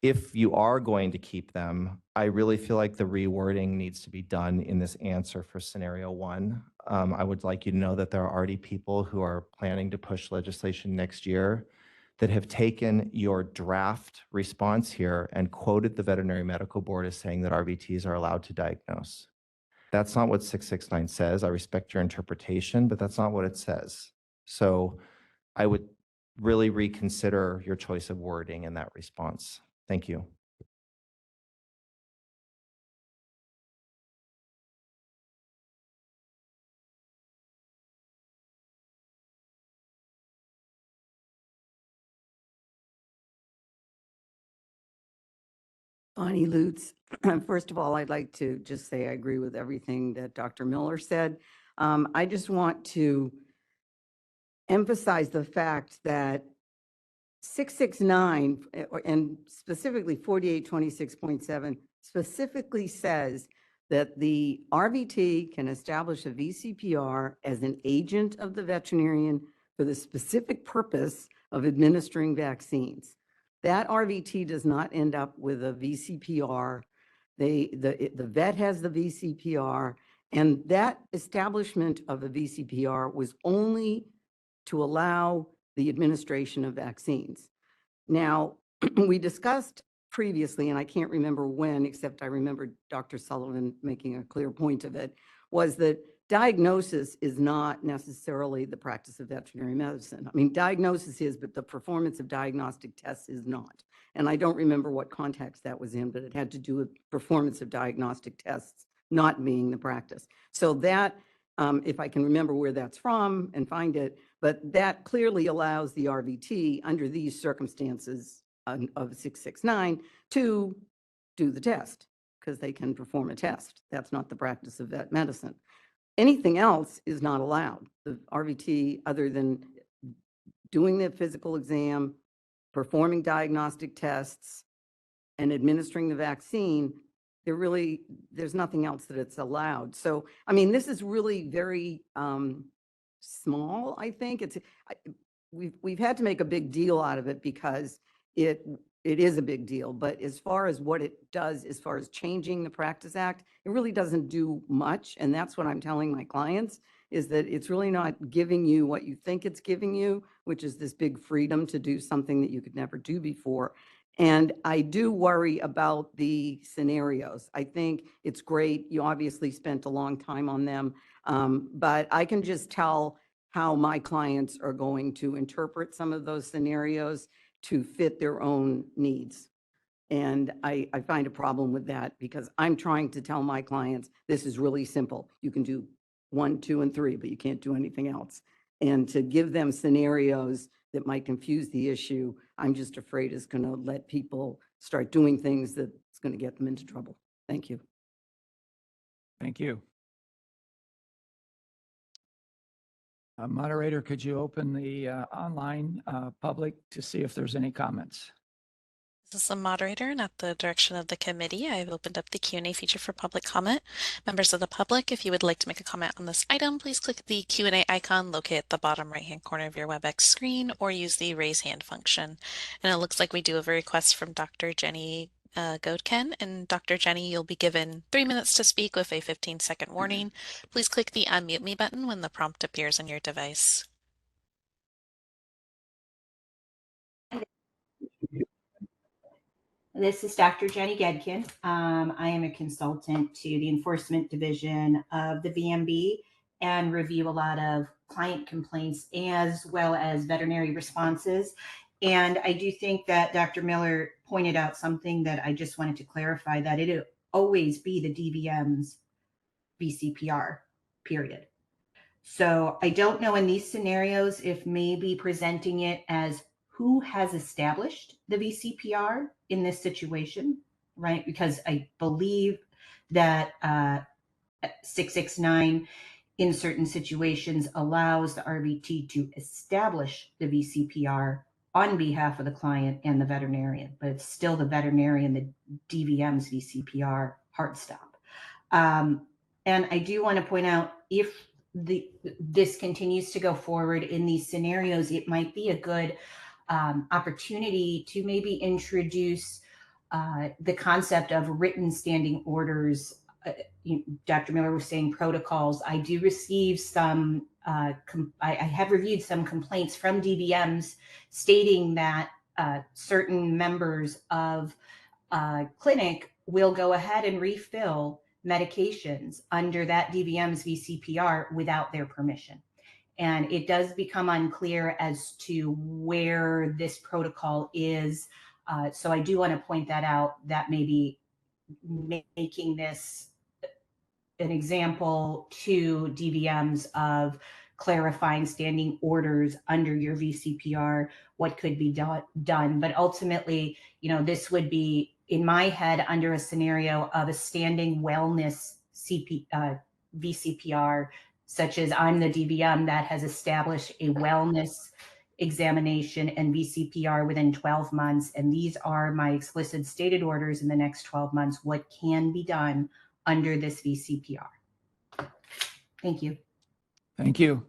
If you are going to keep them, I really feel like the rewording needs to be done in this answer for scenario 1. I would like you to know that there are already people who are planning to push legislation next year that have taken your draft response here and quoted the Veterinary Medical Board as saying that RVTs are allowed to diagnose. That's not what 669 says. I respect your interpretation, but that's not what it says. So I would really reconsider your choice of wording in that response. Thank you. Bonnie Lutz. First of all, I'd like to just say I agree with everything that Dr. Miller said. I just want to emphasize the fact that 669 and specifically 4826.7 specifically says that the RVT can establish a VCPR as an agent of the veterinarian for the specific purpose of administering vaccines. That RVT does not end up with a VCPR. The vet has the VCPR, and that establishment of a VCPR was only to allow the administration of vaccines. Now, we discussed previously, and I can't remember when, except I remember Dr. Sullivan making a clear point of it, was that diagnosis is not necessarily the practice of veterinary medicine. I mean, diagnosis is, but the performance of diagnostic tests is not. And I don't remember what context that was in, but it had to do with performance of diagnostic tests not being the practice. So that, if I can remember where that's from and find it, but that clearly allows the RVT under these circumstances of 669 to do the test because they can perform a test. That's not the practice of vet medicine. Anything else is not allowed. The RVT, other than doing the physical exam, performing diagnostic tests, and administering the vaccine, there's nothing else that it's allowed. So, I mean, this is really very small, I think. We've had to make a big deal out of it because it is a big deal. But as far as what it does, as far as changing the Practice Act, it really doesn't do much. And that's what I'm telling my clients, is that it's really not giving you what you think it's giving you, which is this big freedom to do something that you could never do before. And I do worry about the scenarios. I think it's great. You obviously spent a long time on them, but I can just tell how my clients are going to interpret some of those scenarios to fit their own needs. And I find a problem with that because I'm trying to tell my clients, this is really simple. You can do 1, 2, and 3, but you can't do anything else. And to give them scenarios that might confuse the issue, I'm just afraid is going to let people start doing things that's going to get them into trouble. Thank you. Thank you. Moderator, could you open the online public to see if there's any comments? This is the moderator, and at the direction of the committee, I've opened up the Q&A feature for public comment. Members of the public, if you would like to make a comment on this item, please click the Q&A icon located at the bottom right-hand corner of your WebEx screen, or use the raise hand function. And it looks like we do have a request from Dr. Jenny Godken. And Dr. Jenny, you'll be given 3 minutes to speak with a 15-second warning. Please click the unmute me button when the prompt appears on your device. This is Dr. Jenny Gedkin. I am a consultant to the Enforcement Division of the VMB and review a lot of client complaints as well as veterinary responses. And I do think that Dr. Miller pointed out something that I just wanted to clarify, that it'll always be the DVM's VCPR, period. So I don't know in these scenarios if maybe presenting it as who has established the VCPR in this situation, right? Because I believe that 669 in certain situations allows the RVT to establish the VCPR on behalf of the client and the veterinarian, but it's still the veterinarian, the DVM's VCPR hard stop. And I do want to point out, if this continues to go forward in these scenarios, it might be a good opportunity to maybe introduce the concept of written standing orders. Dr. Miller was saying protocols. I do receive some, I have reviewed some complaints from DVMs stating that certain members of clinic will go ahead and refill medications under that DVM's VCPR without their permission. And it does become unclear as to where this protocol is. So I do want to point that out, that maybe making this an example to DVMs of clarifying standing orders under your VCPR, what could be done. But ultimately, this would be, in my head, under a scenario of a standing wellness VCPR, such as I'm the DVM that has established a wellness examination and VCPR within 12 months. And these are my explicit stated orders in the next 12 months, what can be done under this VCPR. Thank you. Thank you.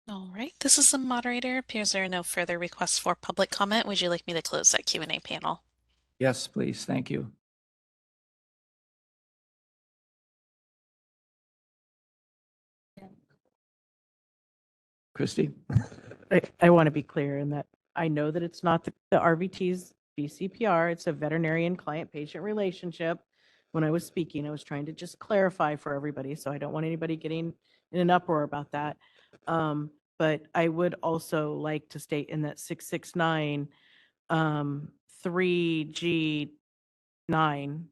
All right, this is the moderator. Appears there are no further requests for public comment. Would you like me to close that Q&A panel? Yes, please. Thank you. Christy? I want to be clear in that I know that it's not the RVT's VCPR, it's a veterinarian client-patient relationship. When I was speaking, I was trying to just clarify for everybody, so I don't want anybody getting in an uproar about that. But I would also like to state in that 669 3G9,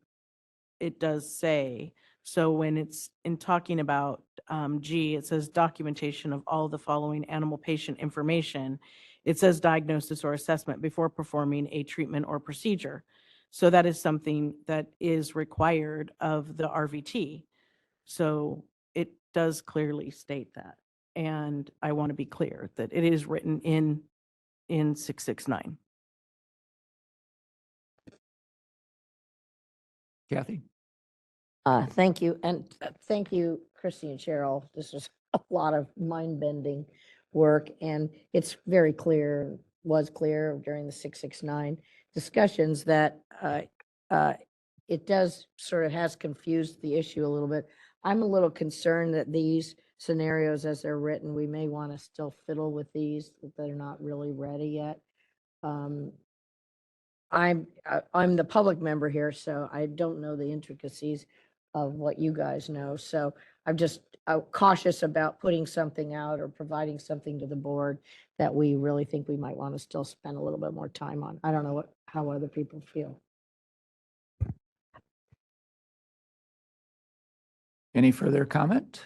it does say, so when it's in talking about G, it says documentation of all the following animal patient information. It says diagnosis or assessment before performing a treatment or procedure. So that is something that is required of the RVT. So it does clearly state that. And I want to be clear that it is written in 669. Kathy? Thank you. And thank you, Christy and Cheryl. This was a lot of mind-bending work, and it's very clear, was clear during the 669 discussions that it does sort of has confused the issue a little bit. I'm a little concerned that these scenarios as they're written, we may want to still fiddle with these, that they're not really ready yet. I'm the public member here, so I don't know the intricacies of what you guys know. So I'm just cautious about putting something out or providing something to the board that we really think we might want to still spend a little bit more time on. I don't know how other people feel. Any further comment?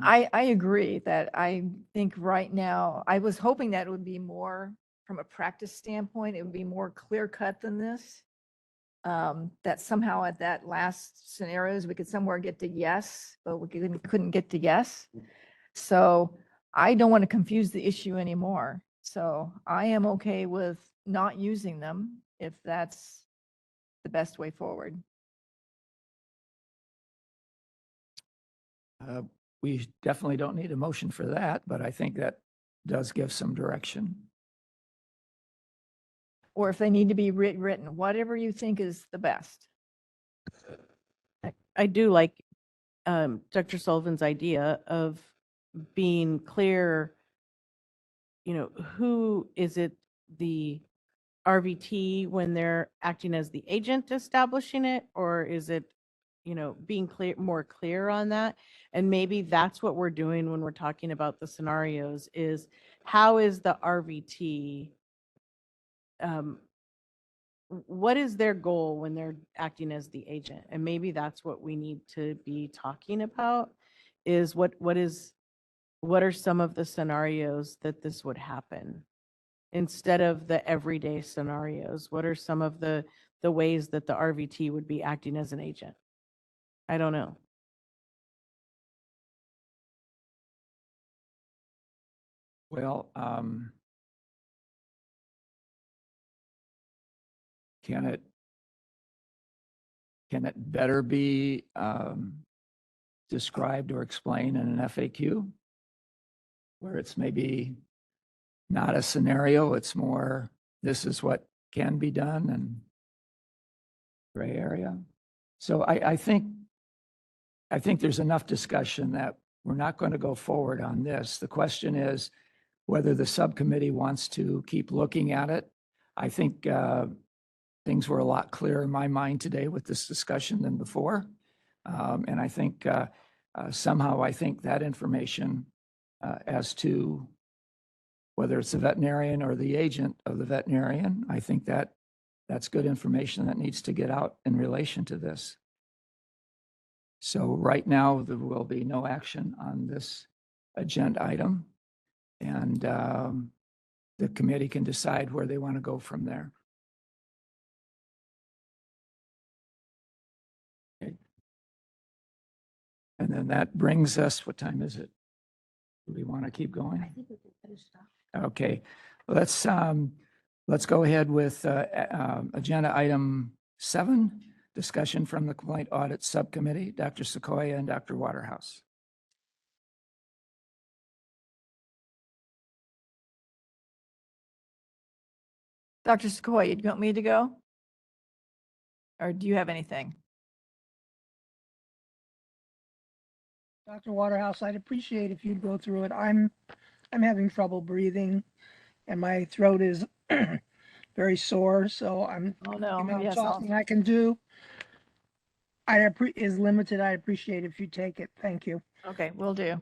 I agree that I think right now, I was hoping that it would be more, from a practice standpoint, it would be more clear cut than this. That somehow at that last scenarios, we could somewhere get to yes, but we couldn't get to yes. So I don't want to confuse the issue anymore. So I am okay with not using them if that's the best way forward. We definitely don't need a motion for that, but I think that does give some direction. Or if they need to be written, whatever you think is the best. I do like Dr. Sullivan's idea of being clear, who is it, the RVT when they're acting as the agent establishing it, or is it, being more clear on that? And maybe that's what we're doing when we're talking about the scenarios is how is the RVT, what is their goal when they're acting as the agent? And maybe that's what we need to be talking about is what are some of the scenarios that this would happen instead of the everyday scenarios? What are some of the ways that the RVT would be acting as an agent? I don't know. Well, can it better be described or explained in an FAQ? Where it's maybe not a scenario, it's more, this is what can be done and gray area. So I think there's enough discussion that we're not going to go forward on this. The question is whether the subcommittee wants to keep looking at it. I think things were a lot clearer in my mind today with this discussion than before. And I think somehow I think that information as to whether it's the veterinarian or the agent of the veterinarian, I think that's good information that needs to get out in relation to this. So right now, there will be no action on this agenda item. And the committee can decide where they want to go from there. Okay. And then that brings us, what time is it? Do we want to keep going? I think we can finish it off. Okay, let's go ahead with agenda item 7, discussion from the Complaint Audit Subcommittee, Dr. Sequoia and Dr. Waterhouse. Dr. Sequoia, do you want me to go? Or do you have anything? Dr. Waterhouse, I'd appreciate if you'd go through it. I'm having trouble breathing and my throat is very sore, so I'm Oh, no. the amount of Yes, I'll- talking I can do is limited. I appreciate if you take it. Thank you. Okay, will do.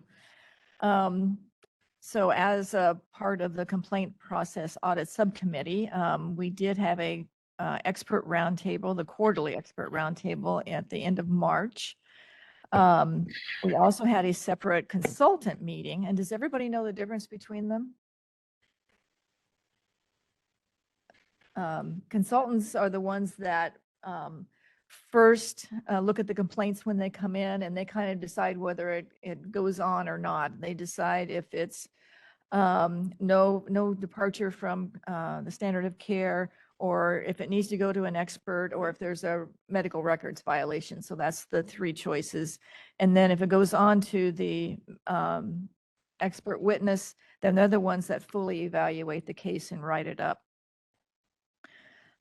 So as a part of the complaint process audit subcommittee, we did have a expert roundtable, the quarterly expert roundtable at the end of March. We also had a separate consultant meeting, and does everybody know the difference between them? Consultants are the ones that first look at the complaints when they come in, and they kind of decide whether it goes on or not. They decide if it's no departure from the standard of care, or if it needs to go to an expert, or if there's a medical records violation. So that's the three choices. And then if it goes on to the expert witness, then they're the ones that fully evaluate the case and write it up.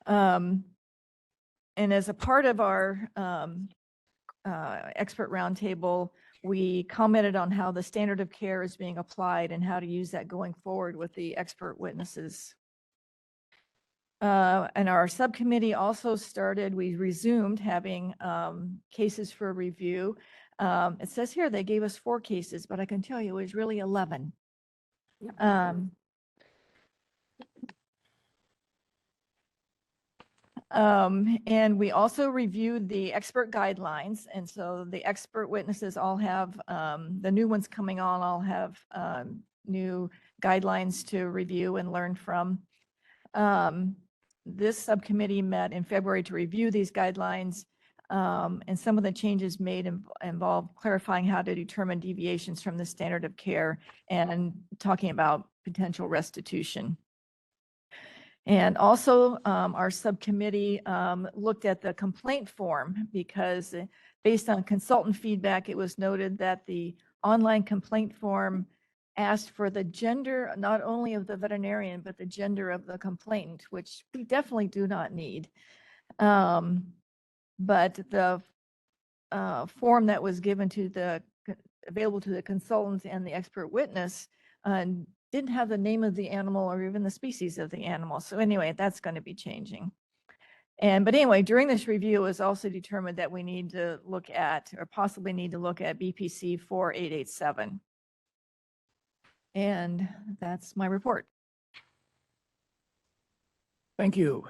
And as a part of our expert roundtable, we commented on how the standard of care is being applied and how to use that going forward with the expert witnesses. And our subcommittee also we resumed having cases for review. It says here they gave us 4 cases, but I can tell you it was really 11. And we also reviewed the expert guidelines. And so the expert witnesses all have, the new ones coming on all have new guidelines to review and learn from. This subcommittee met in February to review these guidelines. And some of the changes made involve clarifying how to determine deviations from the standard of care and talking about potential restitution. And also our subcommittee looked at the complaint form, because based on consultant feedback, it was noted that the online complaint form asked for the gender, not only of the veterinarian, but the gender of the complainant, which we definitely do not need. But the form that was given to available to the consultants and the expert witness didn't have the name of the animal or even the species of the animal. So anyway, that's going to be changing. But anyway, during this review, it was also determined that we need to look at, or possibly need to look at, BPC 4887. And that's my report. Thank you.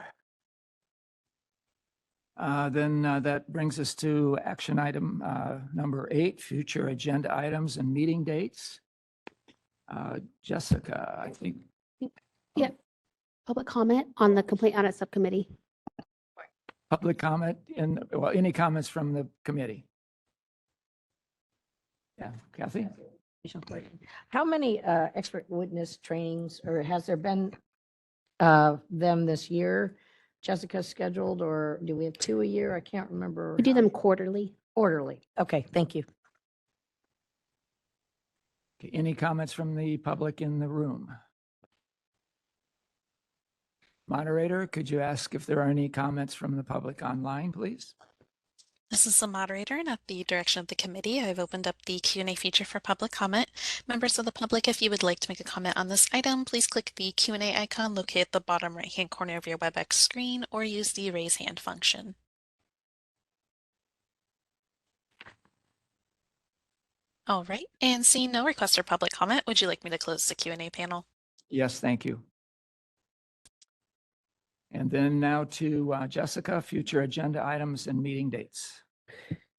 Then that brings us to action item number 8, future agenda items and meeting dates. Jessica, I think. Yeah. Public comment on the complaint audit subcommittee. Public comment well, any comments from the committee? Yeah, Kathy? How many expert witness trainings, or has there been them this year? Jessica scheduled, or do we have 2 a year? I can't remember. We do them quarterly. Quarterly. Okay, thank you. Okay, any comments from the public in the room? Moderator, could you ask if there are any comments from the public online, please? This is the moderator, and at the direction of the committee, I've opened up the Q&A feature for public comment. Members of the public, if you would like to make a comment on this item, please click the Q&A icon located at the bottom right-hand corner of your WebEx screen, or use the raise hand function. All right, and seeing no request for public comment, would you like me to close the Q&A panel? Yes, thank you. And then now to Jessica, future agenda items and meeting dates.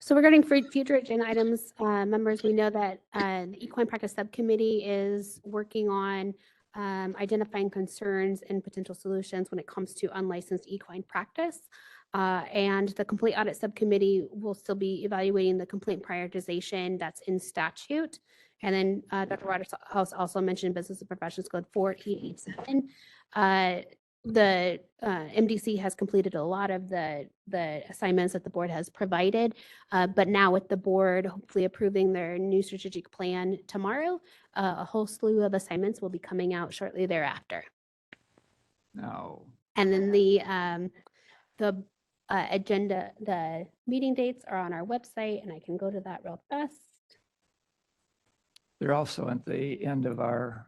So regarding future agenda items, members, we know that the Equine Practice Subcommittee is working on identifying concerns and potential solutions when it comes to unlicensed equine practice. And the Complete Audit Subcommittee will still be evaluating the complaint prioritization that's in statute. And then Dr. Waterhouse also mentioned Business and Professions Code 4887. The MDC has completed a lot of the assignments that the board has provided, but now with the board hopefully approving their new strategic plan tomorrow, a whole slew of assignments will be coming out shortly thereafter. No. And then the agenda, the meeting dates are on our website, and I can go to that real fast. They're also at the end of our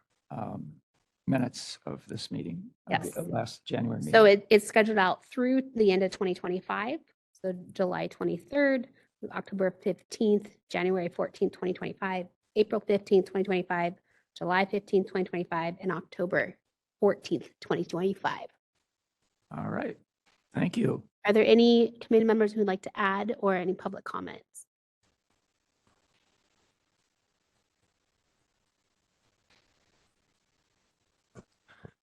minutes of this meeting. Yes. Last January meeting. So it's scheduled out through the end of 2025. So July 23rd, October 15th, January 14th, 2025, April 15th, 2025, July 15th, 2025, and October 14th, 2025. All right. Thank you. Are there any committee members who would like to add or any public comments?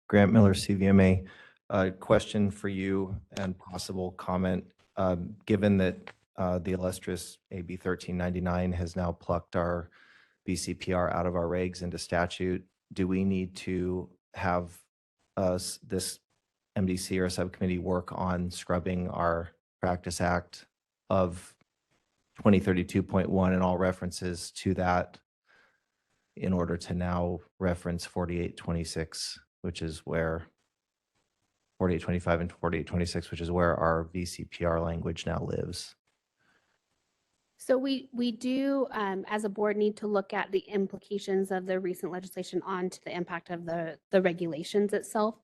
Grant Miller, CVMA. Question for you and possible comment. Given that the illustrious AB 1399 has now plucked our VCPR out of our regs into statute, do we need to have this MDC or subcommittee work on scrubbing our Practice Act of 2032.1 and all references to that in order to now reference 4826, which is where 4825 and 4826, which is where our VCPR language now lives? So we do, as a board, need to look at the implications of the recent legislation onto the impact of the regulations itself.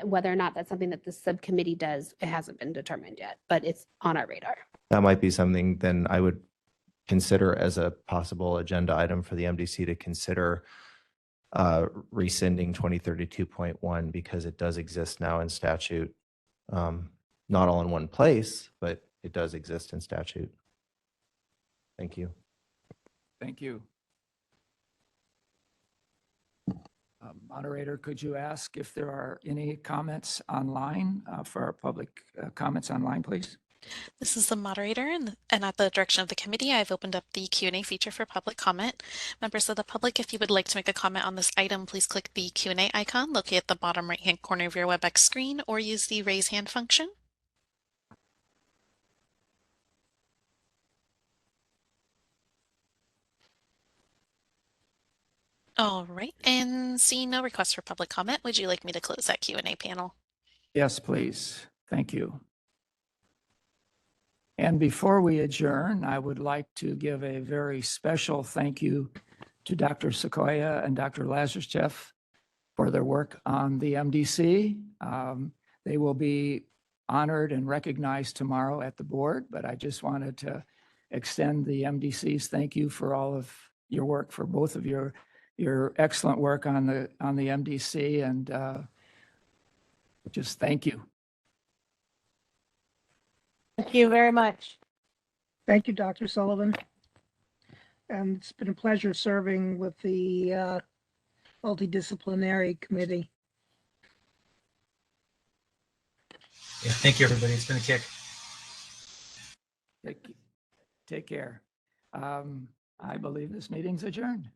Whether or not that's something that the subcommittee does, it hasn't been determined yet, but it's on our radar. That might be something then I would consider as a possible agenda item for the MDC to consider rescinding 2032.1 because it does exist now in statute. Not all in one place, but it does exist in statute. Thank you. Thank you. Moderator, could you ask if there are any comments online for our public comments online, please? This is the moderator, and at the direction of the committee, I've opened up the Q&A feature for public comment. Members of the public, if you would like to make a comment on this item, please click the Q&A icon located at the bottom right-hand corner of your WebEx screen, or use the raise hand function. All right, and seeing no requests for public comment, would you like me to close that Q&A panel? Yes, please. Thank you. And before we adjourn, I would like to give a very special thank you to Dr. Sequoia and Dr. Lazarchev for their work on the MDC. They will be honored and recognized tomorrow at the board, but I just wanted to extend the MDC's thank you for all of your work, for both of your excellent work on the MDC, and just thank you. Thank you very much. Thank you, Dr. Sullivan. And it's been a pleasure serving with the Multidisciplinary Committee. Yeah, thank you, everybody. It's been a kick. Take care. I believe this meeting's adjourned.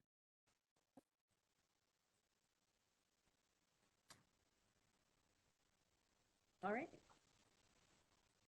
All right.